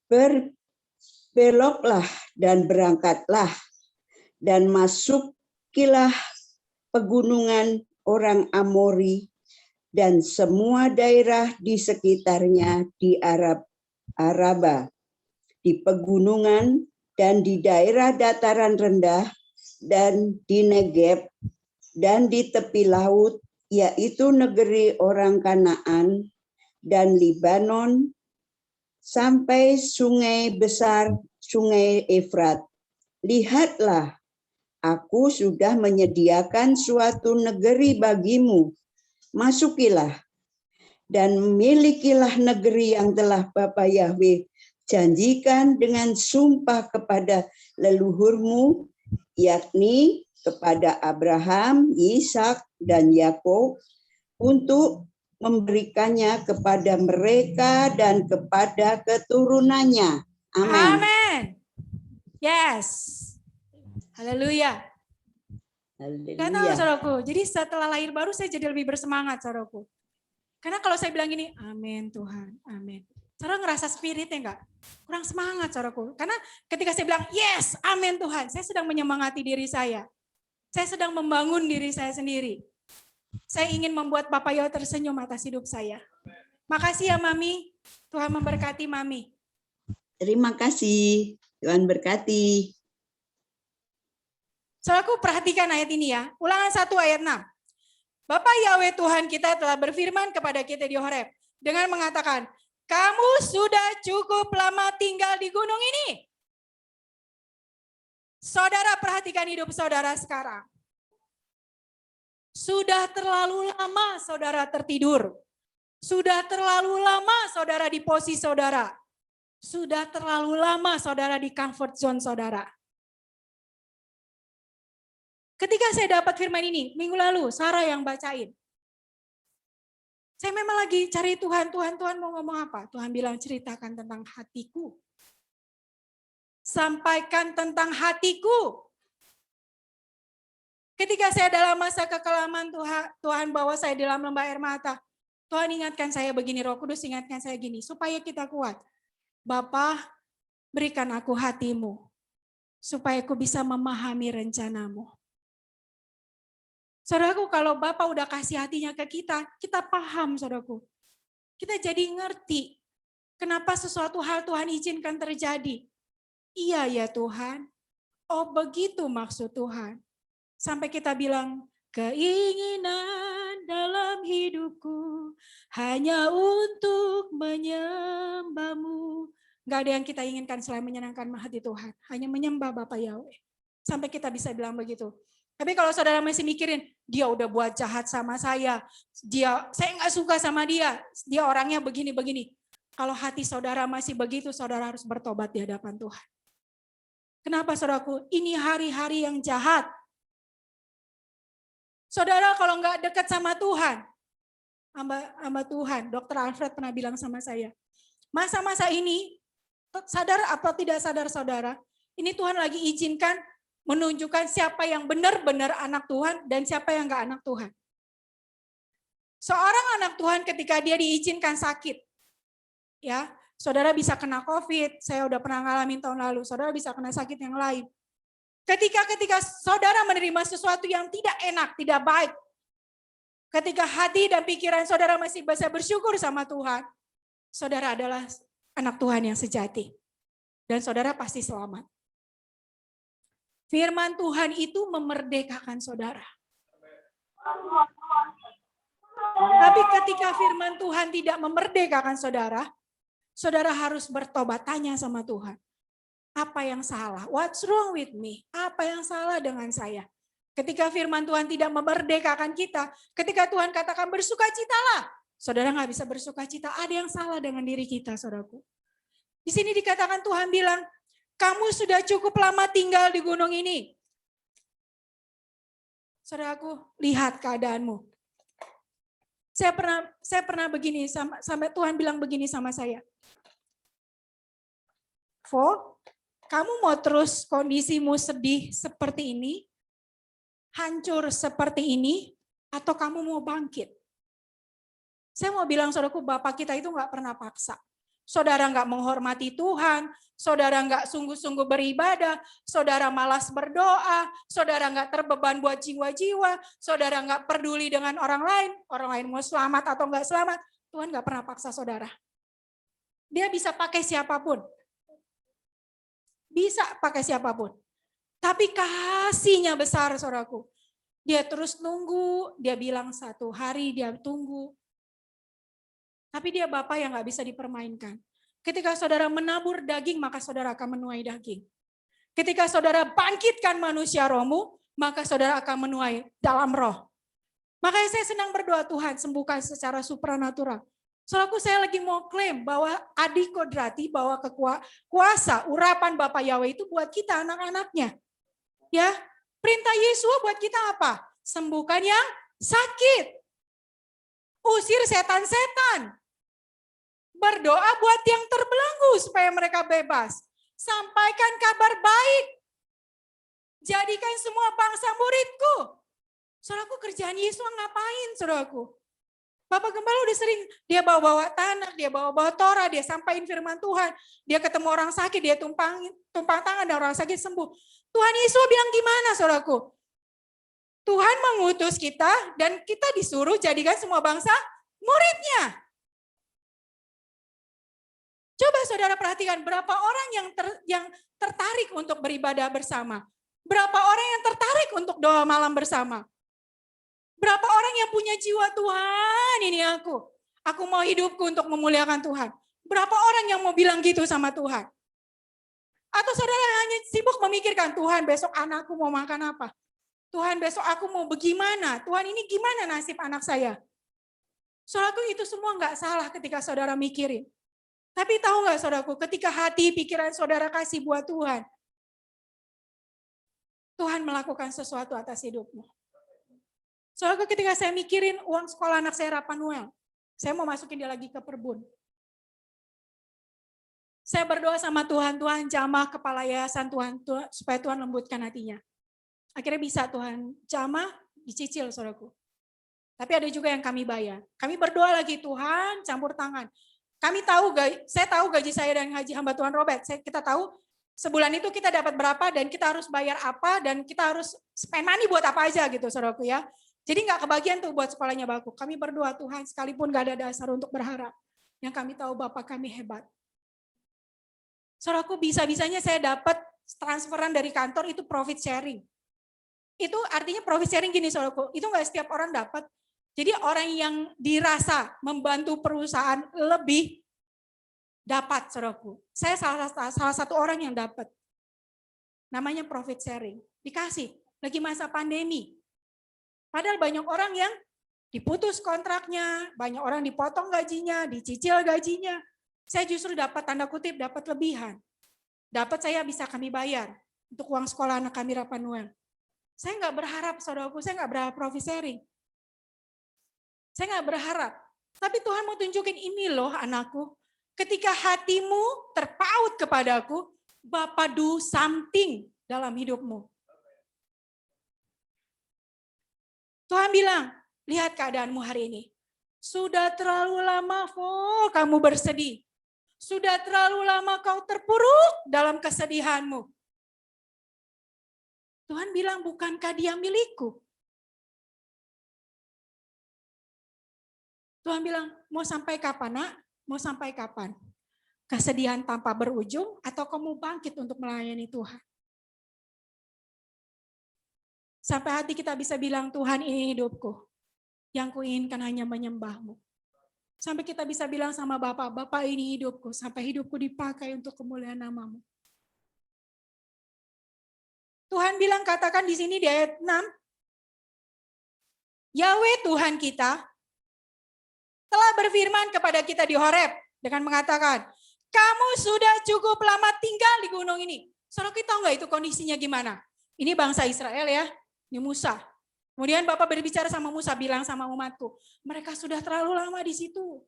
Berbeloklah dan berangkatlah dan masukilah pegunungan orang Amori dan semua daerah di sekitarnya di Araba, di pegunungan dan di daerah dataran rendah dan di Negeb dan di tepi laut, yaitu negeri orang Kanaan dan Libanon sampai sungai besar, sungai Efrat. Lihatlah, aku sudah menyediakan suatu negeri bagimu. Masukilah dan milikilah negeri yang telah Bapa Yahweh janjikan dengan sumpah kepada leluhurmu, yakni kepada Abraham, Ishak, dan Yakub, untuk memberikannya kepada mereka dan kepada keturunannya. Amin. Amin. Yes. Haleluya. Gak tahu saudaraku, jadi setelah lahir baru saya jadi lebih bersemangat saudaraku. Karena kalau saya bilang gini, amin Tuhan, amin. Saudara ngerasa spiritnya enggak? Kurang semangat saudaraku. Karena ketika saya bilang, yes, amin Tuhan, saya sedang menyemangati diri saya. Saya sedang membangun diri saya sendiri. Saya ingin membuat Bapak Yahweh tersenyum atas hidup saya. Makasih ya Mami, Tuhan memberkati Mami. Terima kasih, Tuhan berkati. Saudaraku perhatikan ayat ini ya, Ulangan 1 ayat 6. Bapak Yahweh Tuhan kita telah berfirman kepada kita di Horeb dengan mengatakan, kamu sudah cukup lama tinggal di gunung ini. Saudara perhatikan hidup saudara sekarang. Sudah terlalu lama saudara tertidur. Sudah terlalu lama saudara di posisi saudara. Sudah terlalu lama saudara di comfort zone saudara. Ketika saya dapat firman ini, minggu lalu, Sarah yang bacain. Saya memang lagi cari Tuhan mau ngomong apa? Tuhan bilang ceritakan tentang hatiku. Sampaikan tentang hatiku. Ketika saya dalam masa kekelaman Tuhan bawa saya di dalam lembah air mata. Tuhan ingatkan saya begini, Roh Kudus ingatkan saya gini, supaya kita kuat. Bapa, berikan aku hatimu, supaya aku bisa memahami rencanamu. Saudaraku, kalau Bapa udah kasih hatinya ke kita, kita paham, saudaraku. Kita jadi ngerti kenapa sesuatu hal Tuhan izinkan terjadi. Iya ya Tuhan, oh begitu maksud Tuhan. Sampai kita bilang, keinginan dalam hidupku hanya untuk menyembah-Mu. Gak ada yang kita inginkan selain menyenangkan hati Tuhan. Hanya menyembah Bapa Yahweh. Sampai kita bisa bilang begitu. Tapi kalau saudara masih mikirin, dia udah buat jahat sama saya. Saya nggak suka sama dia. Dia orangnya begini-begini. Kalau hati saudara masih begitu, saudara harus bertobat di hadapan Tuhan. Kenapa saudaraku? Ini hari-hari yang jahat. Saudara kalau nggak dekat sama Tuhan, hamba Tuhan, Dr. Alfred pernah bilang sama saya, masa-masa ini, sadar atau tidak sadar saudara, ini Tuhan lagi izinkan menunjukkan siapa yang benar-benar anak Tuhan dan siapa yang nggak anak Tuhan. Seorang anak Tuhan ketika dia diizinkan sakit, ya, saudara bisa kena COVID, saya udah pernah ngalamin tahun lalu, saudara bisa kena sakit yang lain. Ketika saudara menerima sesuatu yang tidak enak, tidak baik, ketika hati dan pikiran saudara masih bisa bersyukur sama Tuhan, saudara adalah anak Tuhan yang sejati. Dan saudara pasti selamat. Firman Tuhan itu memerdekakan saudara. Tapi ketika firman Tuhan tidak memerdekakan saudara, saudara harus bertobat, tanya sama Tuhan. Apa yang salah? What's wrong with me? Apa yang salah dengan saya? Ketika firman Tuhan tidak memerdekakan kita, ketika Tuhan katakan bersukacitalah, saudara nggak bisa bersukacita. Ada yang salah dengan diri kita, saudaraku. Di sini dikatakan Tuhan bilang, kamu sudah cukup lama tinggal di gunung ini. Saudaraku, lihat keadaanmu. Saya pernah begini, sampai Tuhan bilang begini sama saya. Kamu mau terus kondisimu sedih seperti ini, hancur seperti ini, atau kamu mau bangkit? Saya mau bilang saudaraku, Bapak kita itu nggak pernah paksa. Saudara nggak menghormati Tuhan, saudara nggak sungguh-sungguh beribadah, saudara malas berdoa, saudara nggak terbeban buat jiwa-jiwa, saudara nggak peduli dengan orang lain mau selamat atau nggak selamat, Tuhan nggak pernah paksa saudara. Dia bisa pakai siapapun. Bisa pakai siapapun. Tapi kasihnya besar saudaraku. Dia terus nunggu, dia bilang 1 hari dia tunggu. Tapi dia Bapa yang gak bisa dipermainkan. Ketika saudara menabur daging, maka saudara akan menuai daging. Ketika saudara bangkitkan manusia rohmu, maka saudara akan menuai dalam roh. Makanya saya senang berdoa, Tuhan sembuhkan secara supranatural. Soalnya saya lagi mau klaim bahwa Adi Kodrati, bahwa kuasa urapan Bapak Yahweh itu buat kita anak-anaknya. Ya, perintah Yesus buat kita apa? Sembuhkan yang sakit. Usir setan-setan. Berdoa buat yang terbelenggu supaya mereka bebas. Sampaikan kabar baik. Jadikan semua bangsa muridku. Saudaraku, kerjaan Yesus ngapain, saudaraku? Bapak Gembala udah sering, dia bawa-bawa tanah, dia bawa-bawa Torah, dia sampaikan firman Tuhan. Dia ketemu orang sakit, dia tumpang tangan dan orang sakit sembuh. Tuhan Yesus bilang gimana, saudaraku? Tuhan mengutus kita dan kita disuruh jadikan semua bangsa muridnya. Coba saudara perhatikan berapa orang yang tertarik untuk beribadah bersama. Berapa orang yang tertarik untuk doa malam bersama. Berapa orang yang punya jiwa Tuhan ini aku. Aku mau hidupku untuk memuliakan Tuhan. Berapa orang yang mau bilang gitu sama Tuhan. Atau saudara hanya sibuk memikirkan Tuhan besok anakku mau makan apa. Tuhan besok aku mau bagaimana. Tuhan ini gimana nasib anak saya. Saudaraku itu semua nggak salah ketika saudara mikirin. Tapi tahu nggak saudaraku, ketika hati pikiran saudara kasih buat Tuhan, Tuhan melakukan sesuatu atas hidupmu. Saudaraku ketika saya mikirin uang sekolah anak saya Rapanuel, saya mau masukin dia lagi ke Perbun. Saya berdoa sama Tuhan, Tuhan jamah kepala yayasan Tuhan, supaya Tuhan lembutkan hatinya. Akhirnya bisa Tuhan jamah, dicicil saudaraku. Tapi ada juga yang kami bayar. Kami berdoa lagi, Tuhan campur tangan. Saya tahu gaji saya dan gaji hamba Tuhan Robert. Kita tahu sebulan itu kita dapat berapa dan kita harus bayar apa dan kita harus spend money buat apa aja gitu saudaraku ya. Jadi nggak kebagian tuh buat sekolahnya Bakuk. Kami berdoa Tuhan sekalipun nggak ada dasar untuk berharap. Yang kami tahu Bapak kami hebat. Saudaraku bisa-bisanya saya dapat transferan dari kantor itu profit sharing. Itu artinya profit sharing gini saudaraku, itu nggak setiap orang dapat. Jadi orang yang dirasa membantu perusahaan lebih dapat, saudaraku. Saya salah satu orang yang dapat. Namanya profit sharing. Dikasih, lagi masa pandemi. Padahal banyak orang yang diputus kontraknya, banyak orang dipotong gajinya, dicicil gajinya. Saya justru dapat tanda kutip, dapat lebihan. Dapat saya bisa kami bayar untuk uang sekolah anak kami Rapanuel. Saya nggak berharap, saudaraku, saya nggak berharap profit sharing. Saya nggak berharap. Tapi Tuhan mau tunjukin ini loh anakku. Ketika hatimu terpaut kepadaku, Bapa do something dalam hidupmu. Tuhan bilang, lihat keadaanmu hari ini. Sudah terlalu lama kamu bersedih. Sudah terlalu lama kau terpuruk dalam kesedihanmu. Tuhan bilang, bukankah dia milikku? Tuhan bilang, mau sampai kapan nak? Mau sampai kapan? Kesedihan tanpa berujung atau kamu bangkit untuk melayani Tuhan? Sampai hati kita bisa bilang, Tuhan ini hidupku. Yang kuinginkan hanya menyembah-Mu. Sampai kita bisa bilang sama Bapak, Bapak ini hidupku. Sampai hidupku dipakai untuk kemuliaan nama-Mu. Tuhan bilang, katakan di sini di ayat 6. Yahweh Tuhan kita telah berfirman kepada kita di Horeb dengan mengatakan, kamu sudah cukup lama tinggal di gunung ini. Saudara kita tahu nggak itu kondisinya gimana? Ini bangsa Israel ya, ini Musa. Kemudian Bapak berbicara sama Musa, bilang sama umatku, mereka sudah terlalu lama di situ.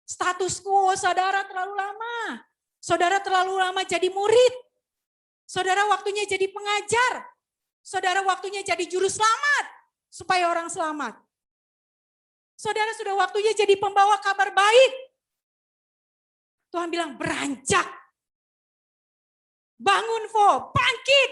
Status quo saudara terlalu lama. Saudara terlalu lama jadi murid. Saudara waktunya jadi pengajar. Saudara waktunya jadi juru selamat supaya orang selamat. Saudara sudah waktunya jadi pembawa kabar baik. Tuhan bilang beranjak. Bangun bangkit.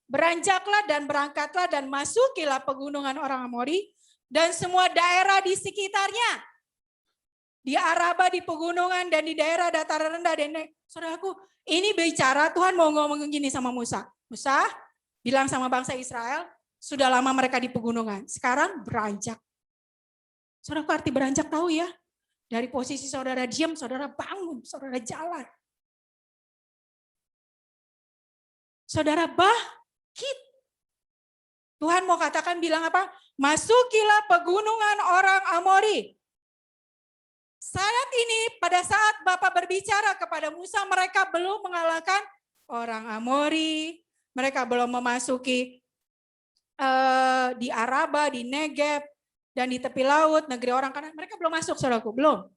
Beranjaklah dan berangkatlah dan masukilah pegunungan orang Amori dan semua daerah di sekitarnya. Di Araba, di pegunungan dan di daerah dataran rendah. Saudaraku, ini bicara Tuhan mau ngomong gini sama Musa. Musa bilang sama bangsa Israel, sudah lama mereka di pegunungan, sekarang beranjak. Saudaraku arti beranjak tahu ya? Dari posisi saudara diam, saudara bangun, saudara jalan. Saudara bangkit. Tuhan mau katakan bilang apa? Masukilah pegunungan orang Amori. Saat ini, pada saat Bapak berbicara kepada Musa, mereka belum mengalahkan orang Amori. Mereka belum memasuki di Araba, di Negeb, dan di tepi laut, negeri orang Kanaan. Mereka belum masuk, saudaraku, belum.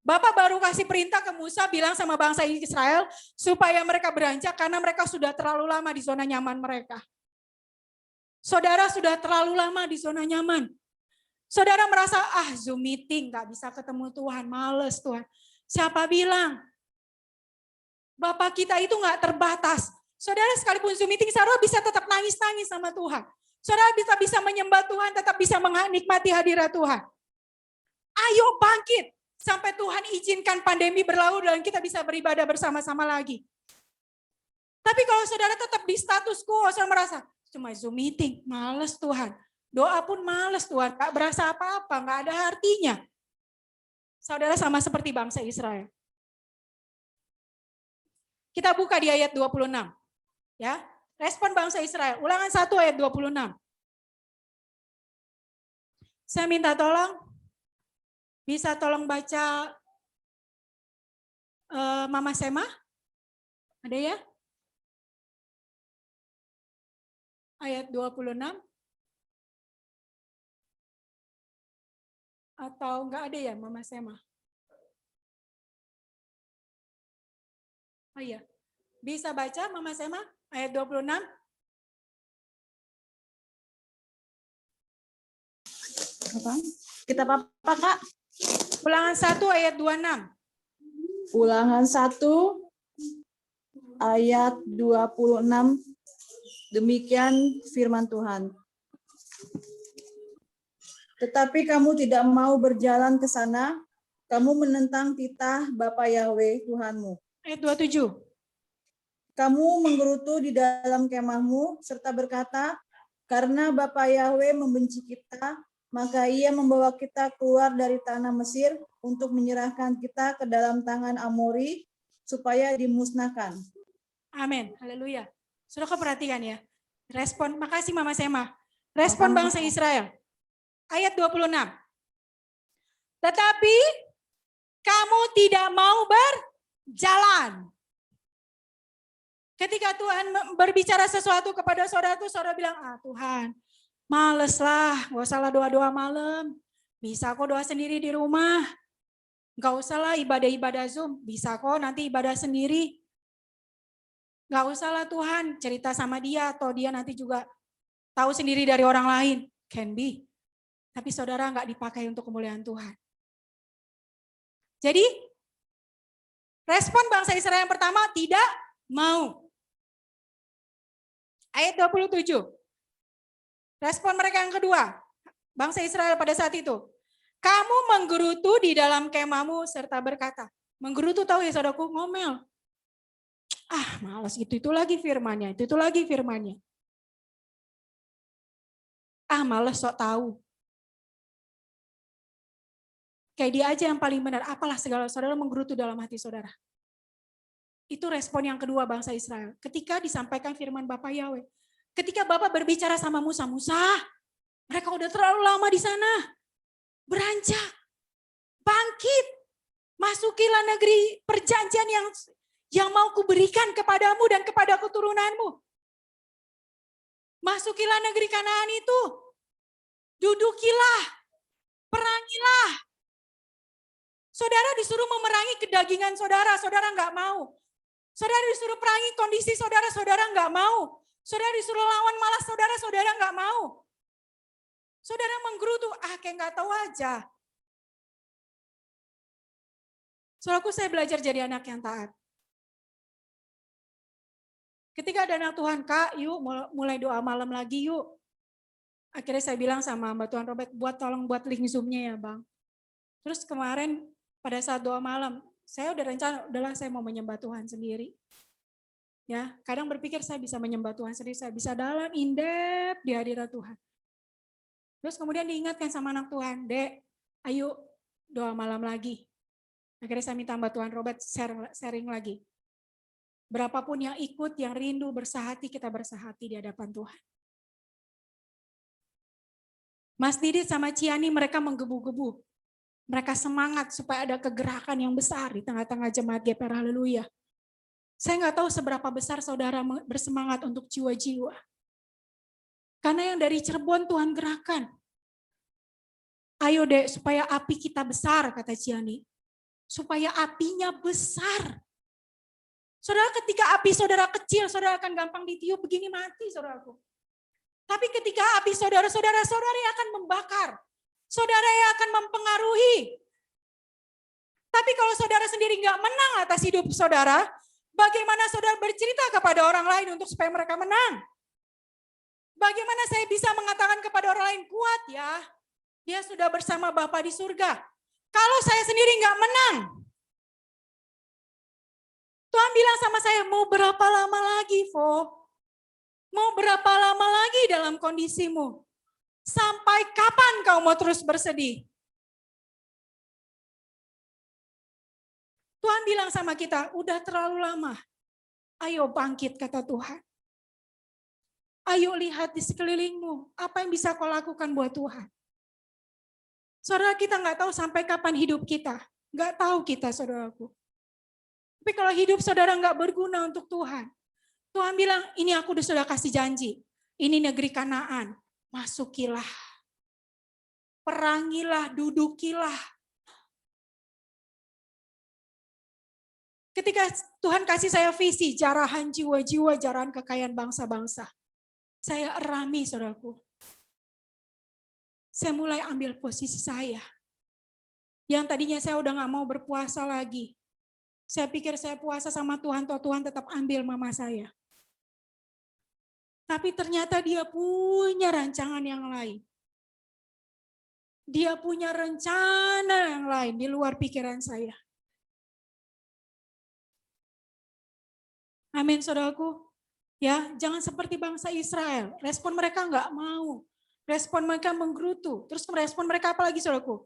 Bapak baru kasih perintah ke Musa, bilang sama bangsa Israel, supaya mereka beranjak, karena mereka sudah terlalu lama di zona nyaman mereka. Saudara sudah terlalu lama di zona nyaman. Saudara merasa, Zoom meeting, gak bisa ketemu Tuhan, males Tuhan. Siapa bilang? Bapak kita itu gak terbatas. Saudara sekalipun Zoom meeting, saudara bisa tetap nangis-nangis sama Tuhan. Saudara bisa menyembah Tuhan, tetap bisa menikmati hadirat Tuhan. Ayo bangkit, sampai Tuhan izinkan pandemi berlalu dan kita bisa beribadah bersama-sama lagi. Tapi kalau saudara tetap di status quo, saudara merasa, cuma Zoom meeting, males Tuhan. Doa pun males Tuhan, gak berasa apa-apa, gak ada artinya. Saudara sama seperti bangsa Israel. Kita buka di ayat 26. Ya, respon bangsa Israel. Ulangan 1 ayat 26. Saya minta tolong, bisa tolong baca Mama Sema? Ada ya? Ayat 26. Atau enggak ada ya Mama Sema? Oh iya. Bisa baca Mama Sema ayat 26? Apa? Kitab apa, Kak? Ulangan 1 ayat 26. Ulangan 1 ayat 26. Demikian firman Tuhan. Tetapi kamu tidak mau berjalan ke sana, kamu menentang titah Bapa Yahweh Tuhanmu. Ayat 27. Kamu menggerutu di dalam kemahmu serta berkata, karena Bapa Yahweh membenci kita, maka Ia membawa kita keluar dari tanah Mesir untuk menyerahkan kita ke dalam tangan Amori supaya dimusnahkan. Amin. Haleluya. Saudara perhatikan ya. Respon, makasih Mama Sema. Respon bangsa Israel. Ayat 26. Tetapi kamu tidak mau berjalan. Ketika Tuhan berbicara sesuatu kepada saudara itu, saudara bilang, Tuhan, males lah, gak usah lah doa-doa malam. Bisa kok doa sendiri di rumah. Gak usah lah ibadah-ibadah Zoom. Bisa kok nanti ibadah sendiri. Gak usah lah Tuhan cerita sama dia atau dia nanti juga tahu sendiri dari orang lain. Can be. Tapi saudara gak dipakai untuk kemuliaan Tuhan. Jadi respon bangsa Israel yang pertama tidak mau. Ayat 27. Respon mereka yang kedua. Bangsa Israel pada saat itu. Kamu menggerutu di dalam kemahmu serta berkata. Menggerutu tahu ya saudaraku, ngomel. Malas itu lagi firmannya, itu lagi firmannya. Malas sok tahu. Kayak dia aja yang paling benar, apalah segala saudara menggerutu dalam hati saudara. Itu respon yang kedua bangsa Israel. Ketika disampaikan firman Bapak Yahweh. Ketika Bapak berbicara sama Musa, mereka udah terlalu lama di sana. Beranjak, bangkit, masukilah negeri perjanjian yang mau kuberikan kepadamu dan kepada keturunanmu. Masukilah negeri Kanaan itu. Dudukilah, perangilah. Saudara disuruh memerangi kedagingan saudara, saudara nggak mau. Saudara disuruh perangi kondisi saudara, saudara nggak mau. Saudara disuruh lawan malas saudara, saudara nggak mau. Saudara menggerutu, kayak nggak tahu aja. Saudaraku, saya belajar jadi anak yang taat. Ketika ada anak Tuhan, Kak, yuk mulai doa malam lagi yuk. Akhirnya saya bilang sama Mbak Tuhan Robert, tolong buat link Zoom-nya ya Bang. Terus kemarin pada saat doa malam, saya udah rencana, udahlah saya mau menyembah Tuhan sendiri. Ya, kadang berpikir saya bisa menyembah Tuhan sendiri, saya bisa dalam in-depth di hadirat Tuhan. Terus kemudian diingatkan sama anak Tuhan, Dek, ayo doa malam lagi. Akhirnya saya minta Mbak Tuhan Robert sharing lagi. Berapapun yang ikut, yang rindu, bersahati, kita bersahati di hadapan Tuhan. Mas Didit sama Ciani mereka menggebu-gebu. Mereka semangat supaya ada kegerakan yang besar di tengah-tengah jemaat GPR. Haleluya. Saya nggak tahu seberapa besar saudara bersemangat untuk jiwa-jiwa. Karena yang dari Cirebon Tuhan gerakan. Ayo dek, supaya api kita besar, kata Ciani. Supaya apinya besar. Saudara, ketika api saudara kecil, saudara akan gampang ditiup, begini mati saudaraku. Tapi ketika api saudara-saudara yang akan membakar. Saudara yang akan mempengaruhi. Tapi kalau saudara sendiri nggak menang atas hidup saudara, bagaimana saudara bercerita kepada orang lain untuk supaya mereka menang? Bagaimana saya bisa mengatakan kepada orang lain, kuat ya, dia sudah bersama Bapa di surga. Kalau saya sendiri nggak menang, Tuhan bilang sama saya, mau berapa lama lagi, Vo? Mau berapa lama lagi dalam kondisimu? Sampai kapan kau mau terus bersedih? Tuhan bilang sama kita, udah terlalu lama. Ayo bangkit, kata Tuhan. Ayo lihat di sekelilingmu, apa yang bisa kau lakukan buat Tuhan. Saudara, kita nggak tahu sampai kapan hidup kita. Nggak tahu kita, saudaraku. Tapi kalau hidup saudara nggak berguna untuk Tuhan, Tuhan bilang, ini aku sudah kasih janji. Ini negeri Kanaan, masukilah. Perangilah, dudukilah. Ketika Tuhan kasih saya visi, jarahan jiwa-jiwa, jarahan kekayaan bangsa-bangsa. Saya erami, saudaraku. Saya mulai ambil posisi saya. Yang tadinya saya udah gak mau berpuasa lagi. Saya pikir saya puasa sama Tuhan, toh Tuhan tetap ambil mama saya. Tapi ternyata dia punya rancangan yang lain. Dia punya rencana yang lain di luar pikiran saya. Amin, saudaraku. Ya, jangan seperti bangsa Israel. Respon mereka nggak mau. Respon mereka menggerutu. Terus respon mereka apa lagi, saudaraku?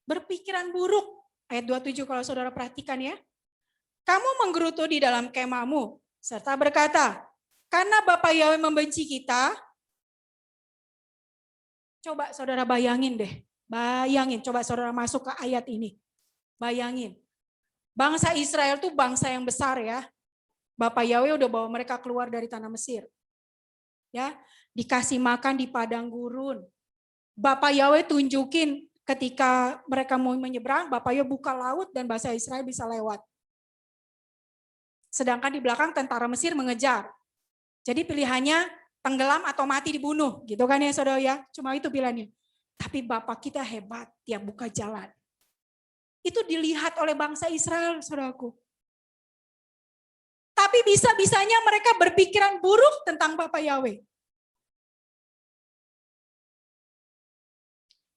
Berpikiran buruk. Ayat 27 kalau saudara perhatikan ya. Kamu menggerutu di dalam kemahmu serta berkata, karena Bapa Yahweh membenci kita. Coba saudara bayangin deh. Bayangin, coba saudara masuk ke ayat ini. Bayangin. Bangsa Israel tuh bangsa yang besar ya. Bapa Yahweh udah bawa mereka keluar dari tanah Mesir. Ya, dikasih makan di padang gurun. Bapa Yahweh tunjukin ketika mereka mau menyeberang, Bapa Yahweh buka laut dan bangsa Israel bisa lewat. Sedangkan di belakang tentara Mesir mengejar. Jadi pilihannya tenggelam atau mati dibunuh, gitu kan ya saudara ya. Cuma itu pilihannya. Tapi Bapak kita hebat, dia buka jalan. Itu dilihat oleh bangsa Israel, saudaraku. Tapi bisa-bisanya mereka berpikiran buruk tentang Bapak Yahweh.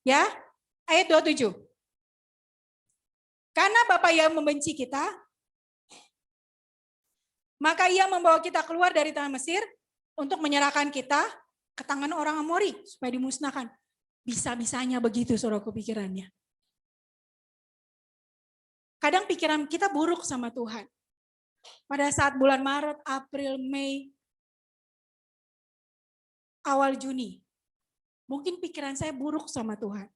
Ya, ayat 27. Karena Bapak Yahweh membenci kita, maka Ia membawa kita keluar dari tanah Mesir untuk menyerahkan kita ke tangan orang Amori supaya dimusnahkan. Bisa-bisanya begitu saudaraku pikirannya. Kadang pikiran kita buruk sama Tuhan. Pada saat bulan Maret, April, Mei, awal Juni. Mungkin pikiran saya buruk sama Tuhan.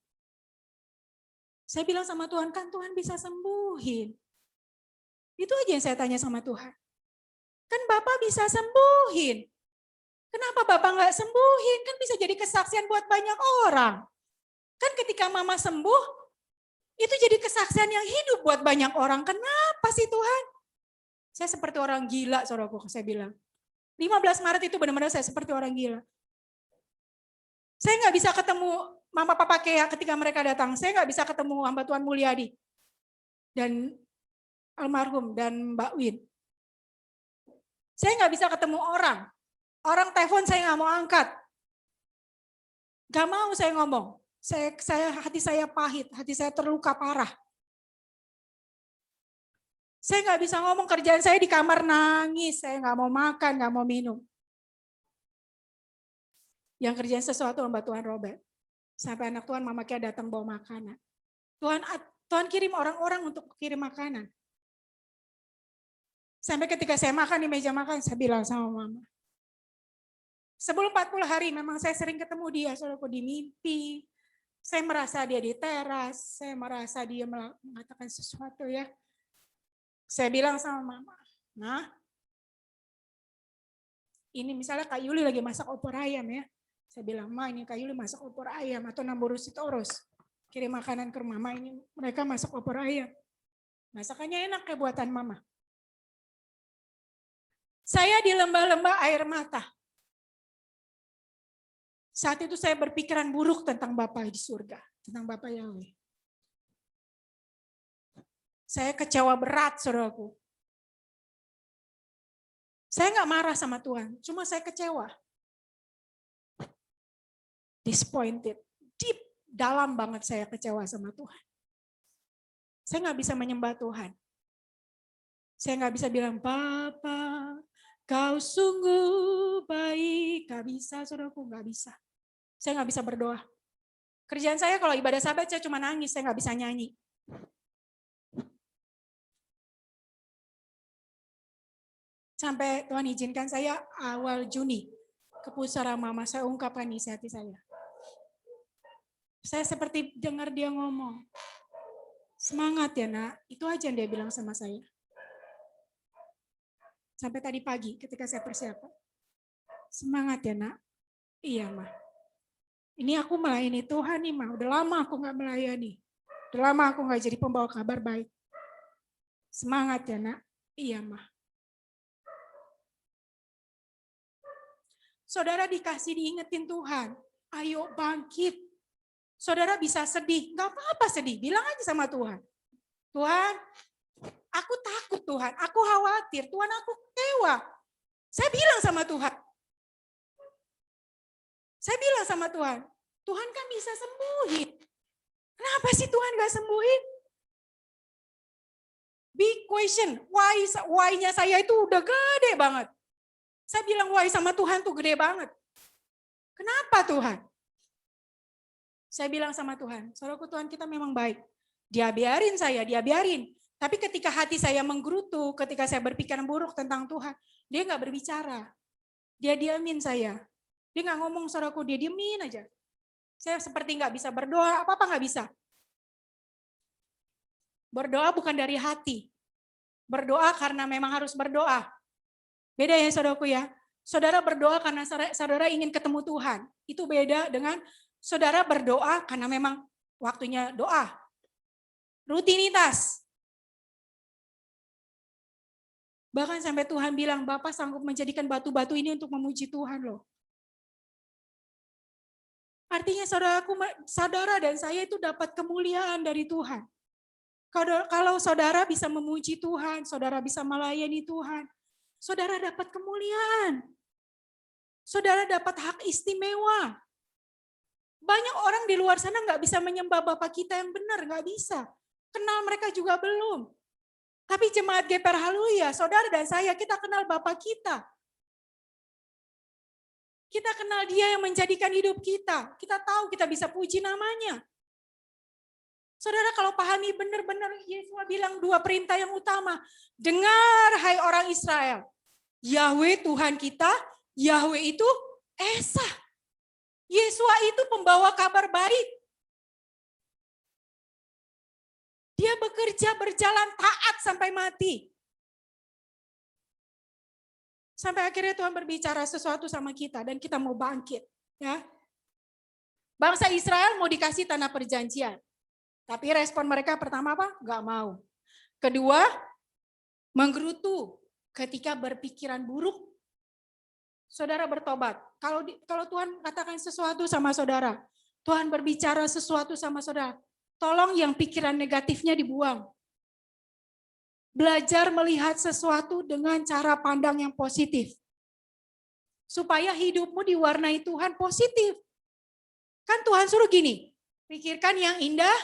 Saya bilang sama Tuhan, kan Tuhan bisa sembuhin. Itu aja yang saya tanya sama Tuhan. Kan Bapak bisa sembuhin. Kenapa Bapak nggak sembuhin? Kan bisa jadi kesaksian buat banyak orang. Kan ketika Mama sembuh, itu jadi kesaksian yang hidup buat banyak orang. Kenapa sih Tuhan? Saya seperti orang gila, saudaraku, saya bilang. 15 Maret itu benar-benar saya seperti orang gila. Saya nggak bisa ketemu Mama Papa Kea ketika mereka datang. Saya nggak bisa ketemu hamba Tuhan Mulyadi. Dan almarhum dan Mbak Win. Saya nggak bisa ketemu orang. Orang telepon saya nggak mau angkat. Gak mau saya ngomong. Hati saya pahit, hati saya terluka parah. Saya nggak bisa ngomong, kerjaan saya di kamar nangis, saya nggak mau makan, nggak mau minum. Yang kerjaan sesuatu Mbak Tuhan Robert. Sampai anak Tuhan Mama Kia datang bawa makanan. Tuhan kirim orang-orang untuk kirim makanan. Sampai ketika saya makan di meja makan, saya bilang sama Mama. Sebelum 40 hari memang saya sering ketemu dia, saudaraku, di mimpi. Saya merasa dia di teras, saya merasa dia mengatakan sesuatu ya. Saya bilang sama Mama, nah, ini misalnya Kak Yuli lagi masak opor ayam ya. Saya bilang, Ma ini Kak Yuli masak opor ayam atau Namborus Toros. Kirim makanan ke Mama, ini mereka masak opor ayam. Masakannya enak kayak buatan Mama. Saya di lembah-lembah air mata. Saat itu saya berpikiran buruk tentang Bapa di surga, tentang Bapa Yahweh. Saya kecewa berat, saudaraku. Saya nggak marah sama Tuhan, cuma saya kecewa. Disappointed, deep, dalam banget saya kecewa sama Tuhan. Saya nggak bisa menyembah Tuhan. Saya nggak bisa bilang, Bapa, Kau sungguh baik. Nggak bisa, saudaraku, nggak bisa. Saya nggak bisa berdoa. Kerjaan saya kalau ibadah Sabat saya cuma nangis, saya nggak bisa nyanyi. Sampai Tuhan izinkan saya awal Juni ke pusara Mama, saya ungkapkan isi hati saya. Saya seperti dengar dia ngomong, semangat ya nak, itu aja yang dia bilang sama saya. Sampai tadi pagi ketika saya persiapan, semangat ya nak, iya mah. Ini aku melayani Tuhan nih mah, udah lama aku gak melayani. Udah lama aku gak jadi pembawa kabar baik. Semangat ya nak, iya mah. Saudara dikasih diingetin Tuhan. Ayo bangkit. Saudara bisa sedih, nggak apa-apa sedih. Bilang aja sama Tuhan. Tuhan, aku takut Tuhan, aku khawatir, Tuhan aku kecewa. Saya bilang sama Tuhan. Saya bilang sama Tuhan, Tuhan kan bisa sembuhin. Kenapa sih Tuhan gak sembuhin? Big question, why-nya saya itu udah gede banget. Saya bilang why sama Tuhan tuh gede banget. Kenapa Tuhan? Saya bilang sama Tuhan, saudaraku Tuhan kita memang baik. Dia biarin saya, dia biarin. Tapi ketika hati saya menggerutu, ketika saya berpikiran buruk tentang Tuhan, dia gak berbicara. Dia diamin saya. Dia gak ngomong saudaraku, dia diemin aja. Saya seperti gak bisa berdoa, apa-apa gak bisa. Berdoa bukan dari hati. Berdoa karena memang harus berdoa. Beda ya saudaraku ya. Saudara berdoa karena saudara ingin ketemu Tuhan. Itu beda dengan saudara berdoa karena memang waktunya doa. Rutinitas. Bahkan sampai Tuhan bilang, Bapak sanggup menjadikan batu-batu ini untuk memuji Tuhan loh. Artinya saudara dan saya itu dapat kemuliaan dari Tuhan. Kalau saudara bisa memuji Tuhan, saudara bisa melayani Tuhan, saudara dapat kemuliaan. Saudara dapat hak istimewa. Banyak orang di luar sana nggak bisa menyembah Bapa kita yang benar, nggak bisa. Kenal mereka juga belum. Tapi jemaat GPR Haleluya, saudara dan saya, kita kenal Bapa kita. Kita kenal Dia yang menjadikan hidup kita. Kita tahu kita bisa puji namanya. Saudara kalau pahami benar-benar, Yesus bilang 2 perintah yang utama. Dengar hai orang Israel. Yahweh Tuhan kita, Yahweh itu Esa. Yesua itu pembawa kabar baik. Dia bekerja berjalan taat sampai mati. Sampai akhirnya Tuhan berbicara sesuatu sama kita dan kita mau bangkit. Ya. Bangsa Israel mau dikasih tanah perjanjian. Tapi respon mereka pertama apa? Gak mau. Kedua, menggerutu ketika berpikiran buruk. Saudara bertobat. Kalau Tuhan katakan sesuatu sama saudara, Tuhan berbicara sesuatu sama saudara, tolong yang pikiran negatifnya dibuang. Belajar melihat sesuatu dengan cara pandang yang positif. Supaya hidupmu diwarnai Tuhan positif. Kan Tuhan suruh gini, pikirkan yang indah,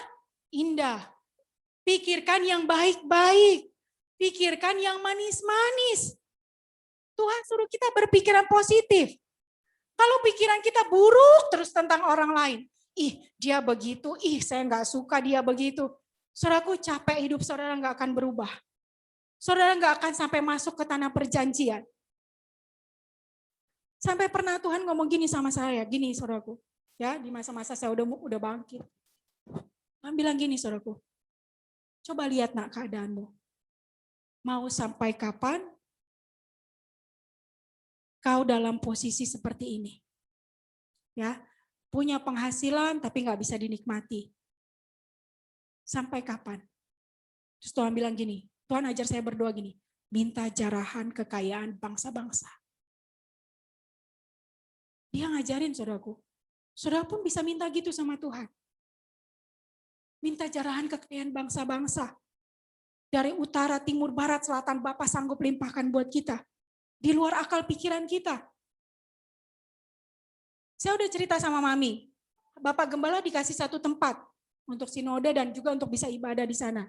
indah. Pikirkan yang baik-baik. Pikirkan yang manis-manis. Tuhan suruh kita berpikiran positif. Kalau pikiran kita buruk terus tentang orang lain. Ih, dia begitu. Ih, saya nggak suka dia begitu. Saudaraku, capek hidup saudara nggak akan berubah. Saudara nggak akan sampai masuk ke tanah perjanjian. Sampai pernah Tuhan ngomong gini sama saya, gini saudaraku. Ya, di masa-masa saya udah bangkit. Tuhan bilang gini saudaraku. Coba lihat nak keadaanmu. Mau sampai kapan kau dalam posisi seperti ini? Ya, punya penghasilan tapi nggak bisa dinikmati. Sampai kapan? Terus Tuhan bilang gini, Tuhan ajar saya berdoa gini, minta jarahan kekayaan bangsa-bangsa. Dia ngajarin saudaraku. Saudara pun bisa minta gitu sama Tuhan. Minta jarahan kekayaan bangsa-bangsa. Dari utara, timur, barat, selatan, Bapa sanggup limpahkan buat kita. Di luar akal pikiran kita. Saya udah cerita sama Mami. Bapak Gembala dikasih satu tempat untuk sinode dan juga untuk bisa ibadah di sana.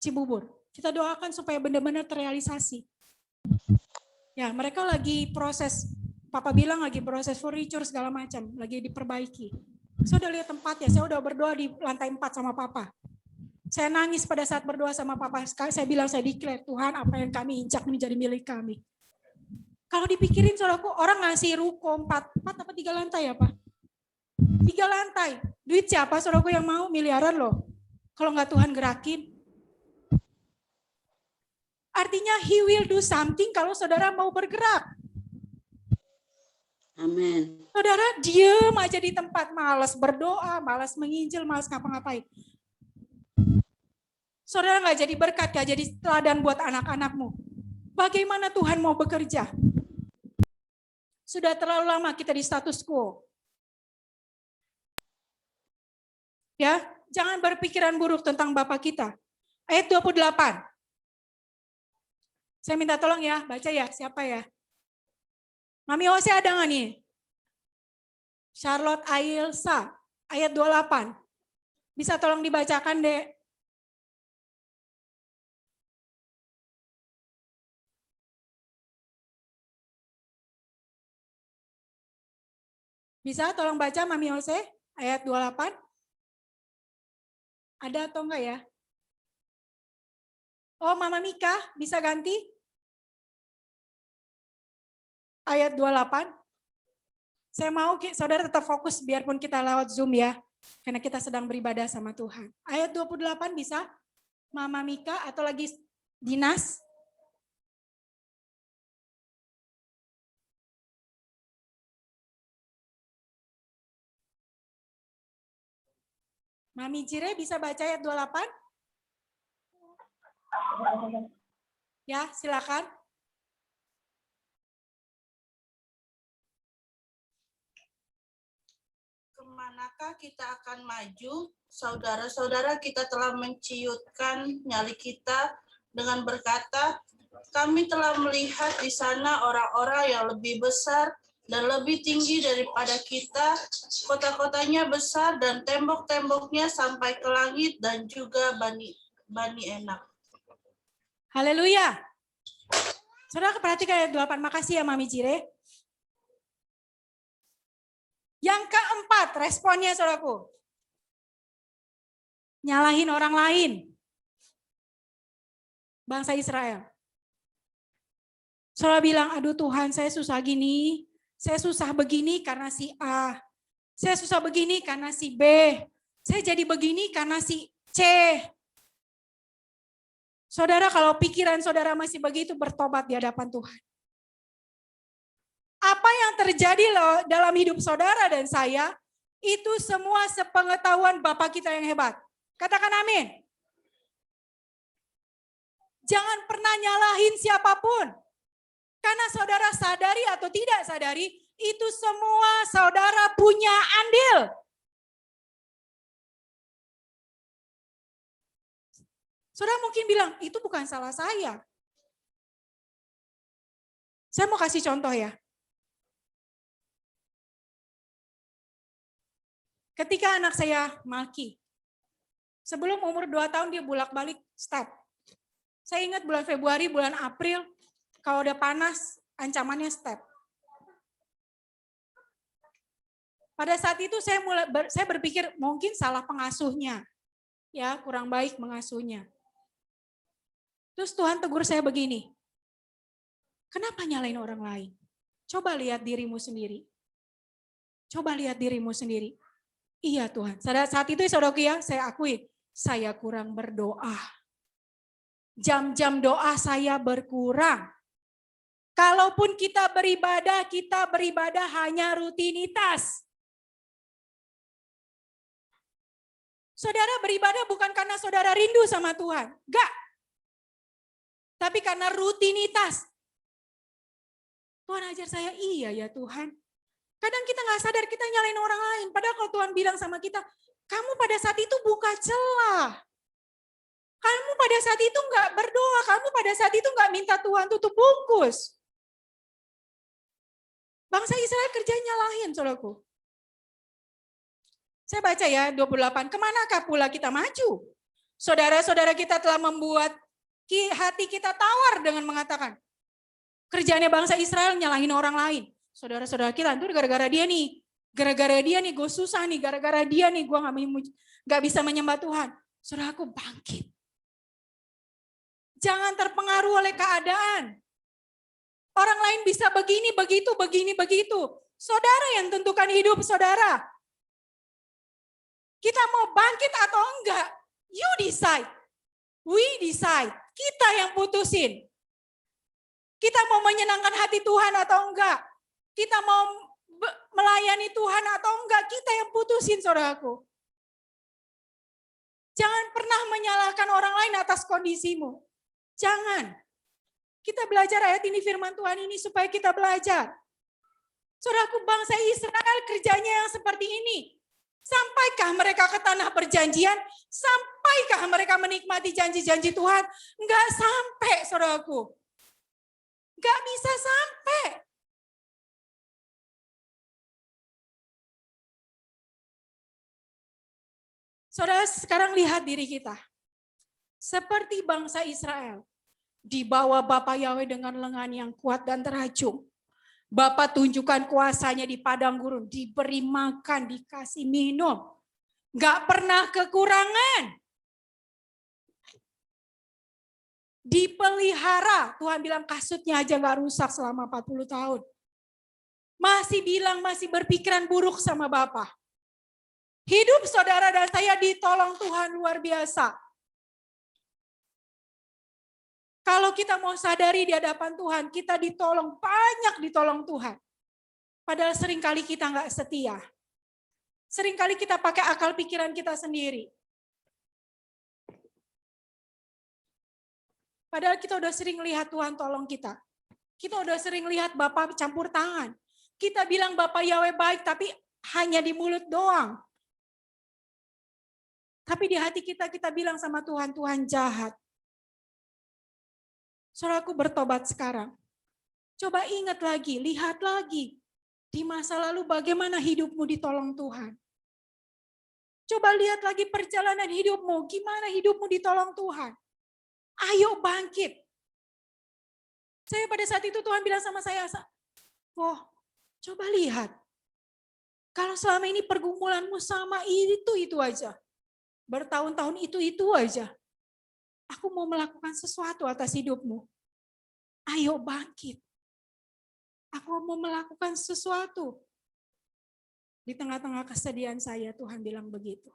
Cibubur. Kita doakan supaya benar-benar terrealisasi. Ya, mereka lagi proses, Papa bilang lagi proses furniture segala macam, lagi diperbaiki. Saya udah lihat tempatnya, saya udah berdoa di lantai 4 sama Papa. Saya nangis pada saat berdoa sama Papa. Saya bilang, saya declare, Tuhan apa yang kami injak ini jadi milik kami. Kalau dipikirin saudaraku, orang ngasih ruko 4 apa 3 lantai ya Pak? 3 lantai. Duit siapa saudaraku yang mau? Miliaran loh. Kalau nggak Tuhan gerakin. Artinya he will do something kalau saudara mau bergerak. Amin. Saudara diem aja di tempat, malas berdoa, malas menginjil, malas ngapa-ngapain. Saudara nggak jadi berkat, nggak jadi teladan buat anak-anakmu. Bagaimana Tuhan mau bekerja? Sudah terlalu lama kita di status quo. Ya, jangan berpikiran buruk tentang Bapa kita. Ayat 28. Saya minta tolong ya, baca ya, siapa ya? Mami Ose ada nggak nih? Charlotte Ailsa, ayat 28. Bisa tolong dibacakan, Dek? Bisa tolong baca Mami Ose, ayat 28? Ada atau enggak ya? Oh, Mama Mika, bisa ganti? Ayat 28. Saya mau saudara tetap fokus biarpun kita lewat Zoom ya. Karena kita sedang beribadah sama Tuhan. Ayat 28 bisa? Mama Mika atau lagi Dinas? Mami Jire bisa baca ayat 28? Ya, silakan. Kemanakah kita akan maju? Saudara-saudara, kita telah menciutkan nyali kita dengan berkata, kami telah melihat di sana orang-orang yang lebih besar dan lebih tinggi daripada kita. Kota-kotanya besar dan tembok-temboknya sampai ke langit dan juga Bani Enak. Haleluya. Saudara perhatikan ayat 28. Makasih ya Mami Jire. Yang keempat responnya saudaraku. Nyalahin orang lain. Bangsa Israel. Saudara bilang, aduh Tuhan saya susah gini. Saya susah begini karena si A. Saya susah begini karena si B. Saya jadi begini karena si C. Saudara kalau pikiran saudara masih begitu, bertobat di hadapan Tuhan. Apa yang terjadi loh dalam hidup saudara dan saya, itu semua sepengetahuan Bapa kita yang hebat. Katakan amin. Jangan pernah nyalahin siapapun. Karena saudara sadari atau tidak sadari, itu semua saudara punya andil. Saudara mungkin bilang, itu bukan salah saya. Saya mau kasih contoh ya. Ketika anak saya Malki, sebelum umur 2 tahun dia bolak-balik step. Saya ingat bulan Februari, bulan April, kalau udah panas, ancamannya step. Pada saat itu saya berpikir mungkin salah pengasuhnya. Ya, kurang baik mengasuhnya. Terus Tuhan tegur saya begini, kenapa nyalain orang lain? Coba lihat dirimu sendiri. Coba lihat dirimu sendiri. Iya Tuhan, saat itu saudaraku ya, saya akui, saya kurang berdoa. Jam-jam doa saya berkurang. Kalaupun kita beribadah hanya rutinitas. Saudara beribadah bukan karena saudara rindu sama Tuhan. Enggak. Tapi karena rutinitas. Tuhan ajar saya, iya ya Tuhan. Kadang kita nggak sadar kita nyalain orang lain. Padahal kalau Tuhan bilang sama kita, kamu pada saat itu buka celah. Kamu pada saat itu nggak berdoa. Kamu pada saat itu nggak minta Tuhan tutup bungkus. Bangsa Israel kerja nyalahin, saudaraku. Saya baca ya 28. Kemanakah pula kita maju? Saudara-saudara kita telah membuat hati kita tawar dengan mengatakan, kerjaannya bangsa Israel nyalahin orang lain. Saudara-saudara kita, itu gara-gara dia nih. Gara-gara dia nih, gue susah nih. Gara-gara dia nih, gue gak bisa menyembah Tuhan. Saudaraku bangkit. Jangan terpengaruh oleh keadaan. Orang lain bisa begini, begitu, begini, begitu. Saudara yang tentukan hidup saudara. Kita mau bangkit atau enggak? You decide. We decide. Kita yang putusin. Kita mau menyenangkan hati Tuhan atau enggak? Kita mau melayani Tuhan atau enggak? Kita yang putusin, saudaraku. Jangan pernah menyalahkan orang lain atas kondisimu. Jangan. Kita belajar ayat ini, firman Tuhan ini supaya kita belajar. Saudaraku, bangsa Israel kerjanya yang seperti ini. Sampaikah mereka ke tanah perjanjian? Sampaikah mereka menikmati janji-janji Tuhan? Enggak sampai, saudaraku. Enggak bisa sampai. Saudara, sekarang lihat diri kita. Seperti bangsa Israel. Dibawa Bapa Yahweh dengan lengan yang kuat dan terajung. Bapa tunjukkan kuasanya di padang gurun. Diberi makan, dikasih minum. Gak pernah kekurangan. Dipelihara. Tuhan bilang kasutnya aja gak rusak selama 40 tahun. Masih berpikiran buruk sama Bapa. Hidup saudara dan saya ditolong Tuhan luar biasa. Kalau kita mau sadari di hadapan Tuhan, kita ditolong, banyak ditolong Tuhan. Padahal seringkali kita nggak setia. Seringkali kita pakai akal pikiran kita sendiri. Padahal kita udah sering lihat Tuhan tolong kita. Kita udah sering lihat Bapa campur tangan. Kita bilang Bapa Yahweh baik, tapi hanya di mulut doang. Tapi di hati kita bilang sama Tuhan, Tuhan jahat. Saudaraku bertobat sekarang. Coba ingat lagi, lihat lagi. Di masa lalu bagaimana hidupmu ditolong Tuhan. Coba lihat lagi perjalanan hidupmu, gimana hidupmu ditolong Tuhan. Ayo bangkit. Saya pada saat itu Tuhan bilang sama saya, coba lihat. Kalau selama ini pergumulanmu sama itu aja. Bertahun-tahun itu aja. Aku mau melakukan sesuatu atas hidupmu. Ayo bangkit. Aku mau melakukan sesuatu. Di tengah-tengah kesedihan saya, Tuhan bilang begitu.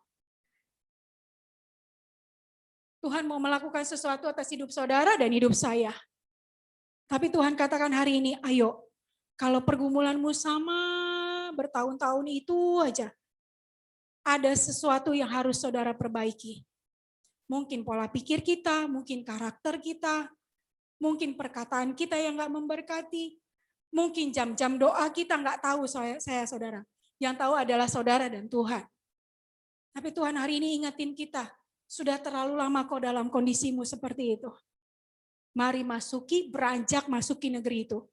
Tuhan mau melakukan sesuatu atas hidup saudara dan hidup saya. Tapi Tuhan katakan hari ini, ayo. Kalau pergumulanmu sama bertahun-tahun itu aja. Ada sesuatu yang harus saudara perbaiki. Mungkin pola pikir kita, mungkin karakter kita, mungkin perkataan kita yang gak memberkati, mungkin jam-jam doa kita gak tahu saya saudara. Yang tahu adalah saudara dan Tuhan. Tapi Tuhan hari ini ingetin kita, sudah terlalu lama kok dalam kondisimu seperti itu. Mari beranjak masuki negeri itu.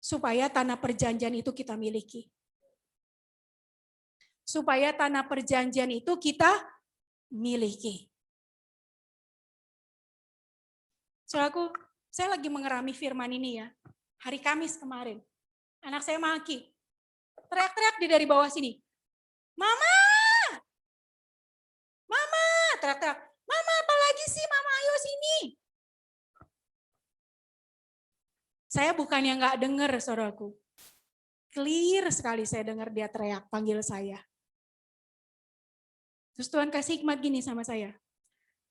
Supaya tanah perjanjian itu kita miliki. Supaya tanah perjanjian itu kita miliki. Saudaraku, saya lagi mengerami firman ini ya. Hari Kamis kemarin. Anak saya maki. Teriak-teriak dari bawah sini. Mama! Mama! Teriak-teriak. Mama apa lagi sih? Mama ayo sini. Saya bukannya nggak dengar saudaraku. Clear sekali saya dengar dia teriak, panggil saya. Terus Tuhan kasih hikmat gini sama saya.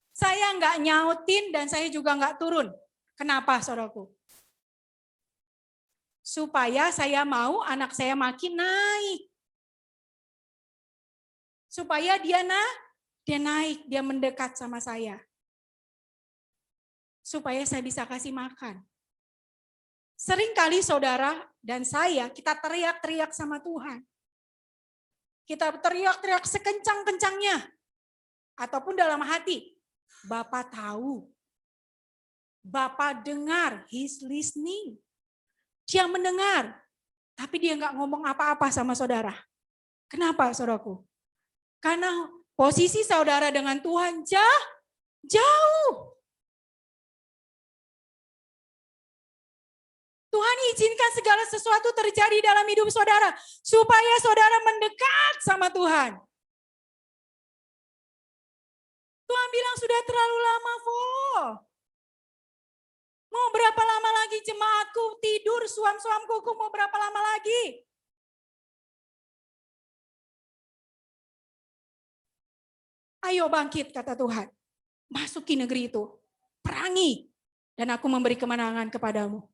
Saya nggak nyautin dan saya juga nggak turun. Kenapa saudaraku? Supaya saya mau anak saya makin naik. Supaya dia naik, dia mendekat sama saya. Supaya saya bisa kasih makan. Seringkali saudara dan saya, kita teriak-teriak sama Tuhan. Kita teriak-teriak sekencang-kencangnya. Ataupun dalam hati. Bapa tahu. Bapa dengar. He's listening. Dia mendengar. Tapi dia nggak ngomong apa-apa sama saudara. Kenapa saudaraku? Karena posisi saudara dengan Tuhan jauh. Tuhan izinkan segala sesuatu terjadi dalam hidup saudara. Supaya saudara mendekat sama Tuhan. Tuhan bilang sudah terlalu lama, Mau berapa lama lagi jemaatku tidur, suam-suam kuku mau berapa lama lagi? Ayo bangkit, kata Tuhan. Masuki negeri itu. Perangi. Dan aku memberi kemenangan kepadamu.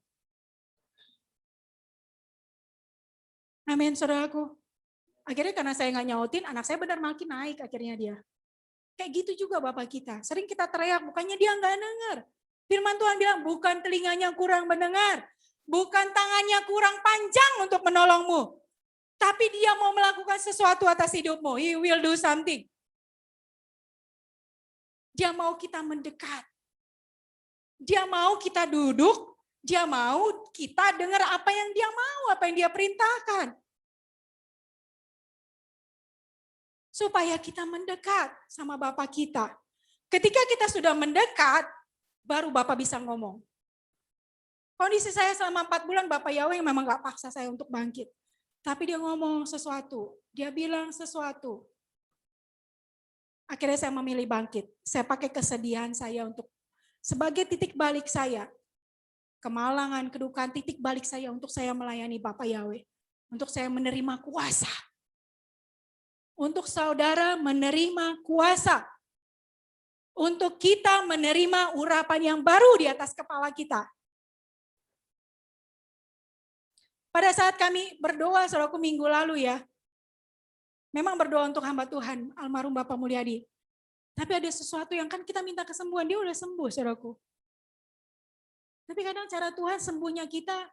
Amin, saudaraku. Akhirnya karena saya nggak nyautin, anak saya benar makin naik akhirnya dia. Kayak gitu juga Bapak kita. Sering kita teriak, bukannya dia nggak dengar. Firman Tuhan bilang, bukan telinganya kurang mendengar. Bukan tangannya kurang panjang untuk menolongmu. Tapi dia mau melakukan sesuatu atas hidupmu. He will do something. Dia mau kita mendekat. Dia mau kita duduk. Dia mau kita dengar apa yang dia mau, apa yang dia perintahkan. Supaya kita mendekat sama Bapa kita. Ketika kita sudah mendekat, baru Bapak bisa ngomong. Kondisi saya selama 4 bulan, Bapak Yahweh memang gak paksa saya untuk bangkit. Tapi dia ngomong sesuatu, dia bilang sesuatu. Akhirnya saya memilih bangkit. Saya pakai kesedihan saya untuk sebagai titik balik saya. Kemalangan, kedukaan, titik balik saya untuk saya melayani Bapak Yahweh. Untuk saya menerima kuasa. Untuk saudara menerima kuasa. Untuk kita menerima urapan yang baru di atas kepala kita. Pada saat kami berdoa, saudaraku, minggu lalu ya. Memang berdoa untuk hamba Tuhan, almarhum Bapak Mulyadi. Tapi ada sesuatu yang kan kita minta kesembuhan, dia udah sembuh, saudaraku. Tapi kadang cara Tuhan sembuhnya kita,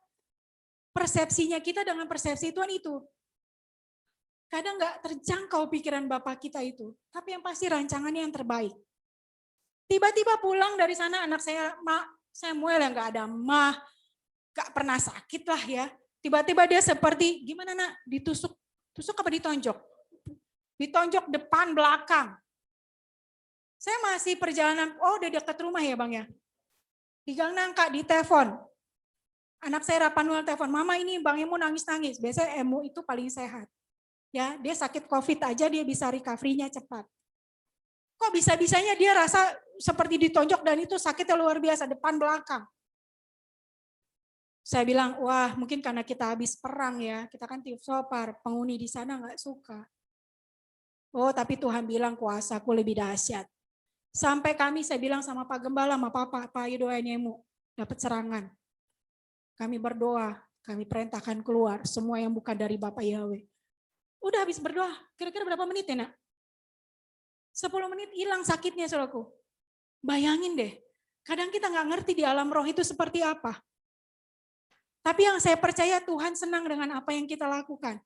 persepsinya kita dengan persepsi Tuhan itu. Kadang gak terjangkau pikiran Bapak kita itu. Tapi yang pasti rancangannya yang terbaik. Tiba-tiba pulang dari sana anak saya, Samuel yang gak ada mah, gak pernah sakit lah ya. Tiba-tiba dia seperti, gimana nak, ditusuk apa ditonjok? Ditonjok depan, belakang. Saya masih perjalanan, oh udah dekat rumah ya Bang ya. Di Gang Nangka, di telepon. Anak saya Rapanuel telepon, mama ini Bang Emu nangis-nangis. Biasanya Emu itu paling sehat. Ya, dia sakit COVID aja dia bisa recovery-nya cepat. Kok bisa-bisanya dia rasa seperti ditonjok dan itu sakitnya luar biasa, depan belakang. Saya bilang, wah mungkin karena kita habis perang ya, kita kan tiup sopar, penghuni di sana nggak suka. Oh tapi Tuhan bilang kuasaku lebih dahsyat. Sampai saya bilang sama Pak Gembala, sama Pak ayo doain Emu, dapat serangan. Kami berdoa, kami perintahkan keluar, semua yang bukan dari Bapak Yahweh. Udah habis berdoa, kira-kira berapa menit ya nak? 10 menit hilang sakitnya saudaraku. Bayangin deh, kadang kita nggak ngerti di alam roh itu seperti apa. Tapi yang saya percaya Tuhan senang dengan apa yang kita lakukan.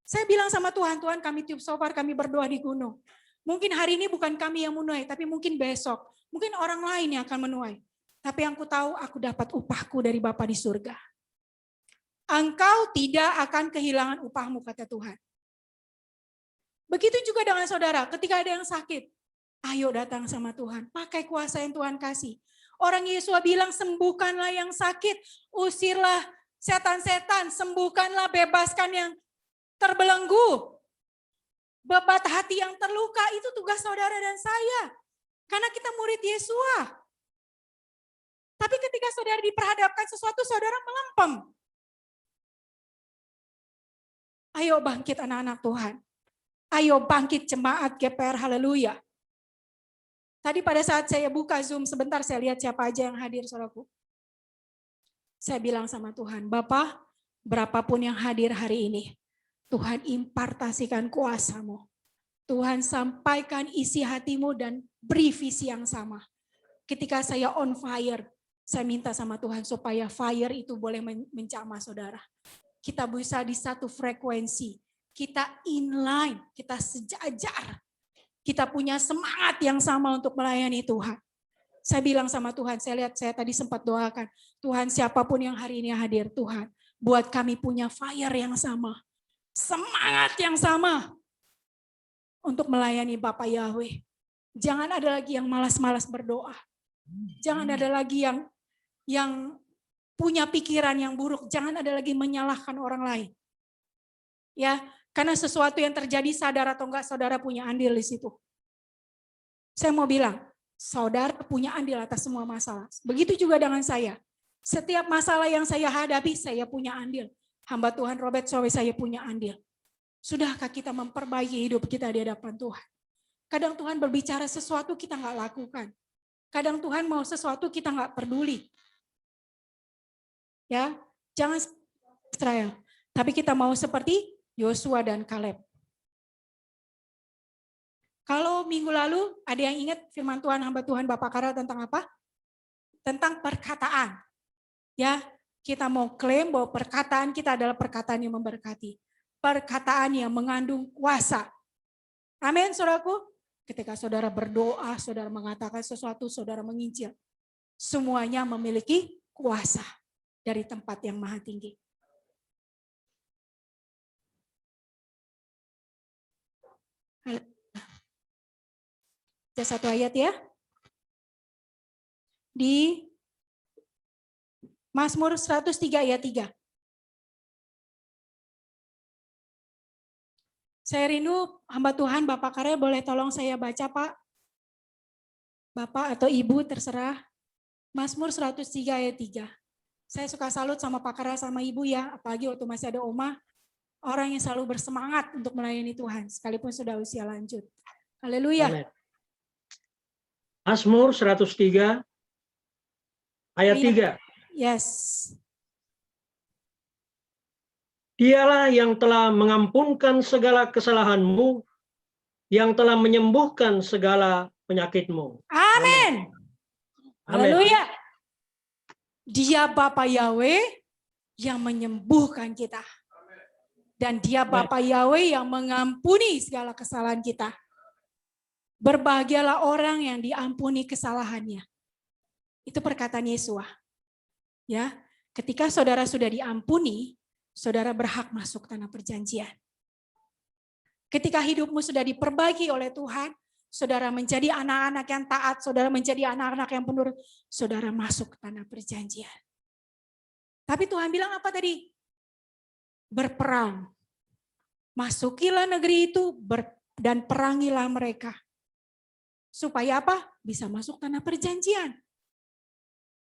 Saya bilang sama Tuhan, Tuhan kami tiup shofar, kami berdoa di gunung. Mungkin hari ini bukan kami yang menuai, tapi mungkin besok. Mungkin orang lain yang akan menuai. Tapi yang ku tahu, aku dapat upahku dari Bapa di surga. Engkau tidak akan kehilangan upahmu, kata Tuhan. Begitu juga dengan saudara, ketika ada yang sakit, ayo datang sama Tuhan, pakai kuasa yang Tuhan kasih. Orang Yesus bilang sembuhkanlah yang sakit, usirlah setan-setan, sembuhkanlah, bebaskan yang terbelenggu. Bebat hati yang terluka itu tugas saudara dan saya. Karena kita murid Yesua. Tapi ketika saudara diperhadapkan sesuatu, saudara melempem. Ayo bangkit anak-anak Tuhan. Ayo bangkit jemaat GPR, haleluya. Tadi pada saat saya buka Zoom sebentar saya lihat siapa aja yang hadir saudaraku. Saya bilang sama Tuhan, Bapa, berapapun yang hadir hari ini, Tuhan impartasikan kuasa-Mu. Tuhan sampaikan isi hatimu dan beri visi yang sama. Ketika saya on fire, saya minta sama Tuhan supaya fire itu boleh menjamah saudara. Kita bisa di satu frekuensi, kita inline, kita sejajar. Kita punya semangat yang sama untuk melayani Tuhan. Saya bilang sama Tuhan, saya lihat saya tadi sempat doakan, Tuhan siapapun yang hari ini hadir, Tuhan buat kami punya fire yang sama. Semangat yang sama untuk melayani Bapak Yahweh. Jangan ada lagi yang malas-malas berdoa. Jangan ada lagi yang punya pikiran yang buruk. Jangan ada lagi menyalahkan orang lain. Ya, karena sesuatu yang terjadi sadar atau enggak saudara punya andil di situ. Saya mau bilang, saudara punya andil atas semua masalah. Begitu juga dengan saya. Setiap masalah yang saya hadapi, saya punya andil. Hamba Tuhan Robert Sowe, saya punya andil. Sudahkah kita memperbaiki hidup kita di hadapan Tuhan? Kadang Tuhan berbicara sesuatu kita nggak lakukan. Kadang Tuhan mau sesuatu kita nggak peduli. Ya, jangan Israel. Tapi kita mau seperti Yosua dan Kaleb. Kalau minggu lalu ada yang ingat firman Tuhan hamba Tuhan Bapak Karel tentang apa? Tentang perkataan. Ya, kita mau klaim bahwa perkataan kita adalah perkataan yang memberkati. perkataan yang mengandung kuasa. Amin, saudaraku. Ketika saudara berdoa, saudara mengatakan sesuatu, saudara menginjil. Semuanya memiliki kuasa dari tempat yang maha tinggi. Ada satu ayat ya. Di Mazmur 103 ayat 3. Saya rindu hamba Tuhan, Bapak Karya, boleh tolong saya baca, Pak? Bapak atau Ibu, terserah. Mazmur 103 ayat 3. Saya suka salut sama Pak Karya sama Ibu ya, apalagi waktu masih ada Oma, orang yang selalu bersemangat untuk melayani Tuhan, sekalipun sudah usia lanjut. Haleluya. Amin. Mazmur 103 ayat 3. Yes. Dialah yang telah mengampunkan segala kesalahanmu, yang telah menyembuhkan segala penyakitmu. Amin. Amin. Haleluya. Dia Bapa Yahweh yang menyembuhkan kita. Dan dia Bapa Yahweh yang mengampuni segala kesalahan kita. Berbahagialah orang yang diampuni kesalahannya. Itu perkataan Yesus. Ya, ketika saudara sudah diampuni, saudara berhak masuk tanah perjanjian. Ketika hidupmu sudah diperbaiki oleh Tuhan, saudara menjadi anak-anak yang taat, saudara menjadi anak-anak yang penurut, saudara masuk tanah perjanjian. Tapi Tuhan bilang apa tadi? Berperang. Masukilah negeri itu dan perangilah mereka. Supaya apa? Bisa masuk tanah perjanjian.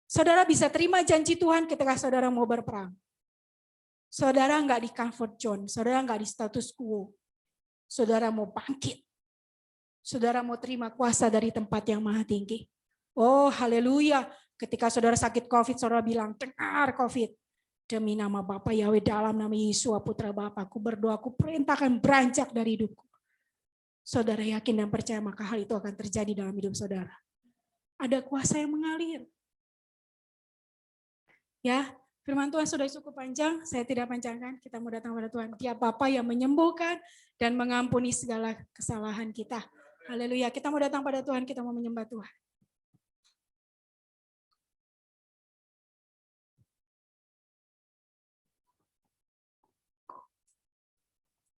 Saudara bisa terima janji Tuhan ketika saudara mau berperang. Saudara nggak di comfort zone, saudara nggak di status quo. Saudara mau bangkit. Saudara mau terima kuasa dari tempat yang maha tinggi. Oh haleluya. Ketika saudara sakit COVID, saudara bilang, dengar COVID. Demi nama Bapa Yahweh, dalam nama Yesus Putra Bapakku berdoa, aku perintahkan beranjak dari hidupku. Saudara yakin dan percaya, maka hal itu akan terjadi dalam hidup saudara. Ada kuasa yang mengalir. Ya, firman Tuhan sudah cukup panjang, saya tidak panjangkan, kita mau datang pada Tuhan. Dia Bapa yang menyembuhkan dan mengampuni segala kesalahan kita. Haleluya, kita mau datang pada Tuhan, kita mau menyembah Tuhan.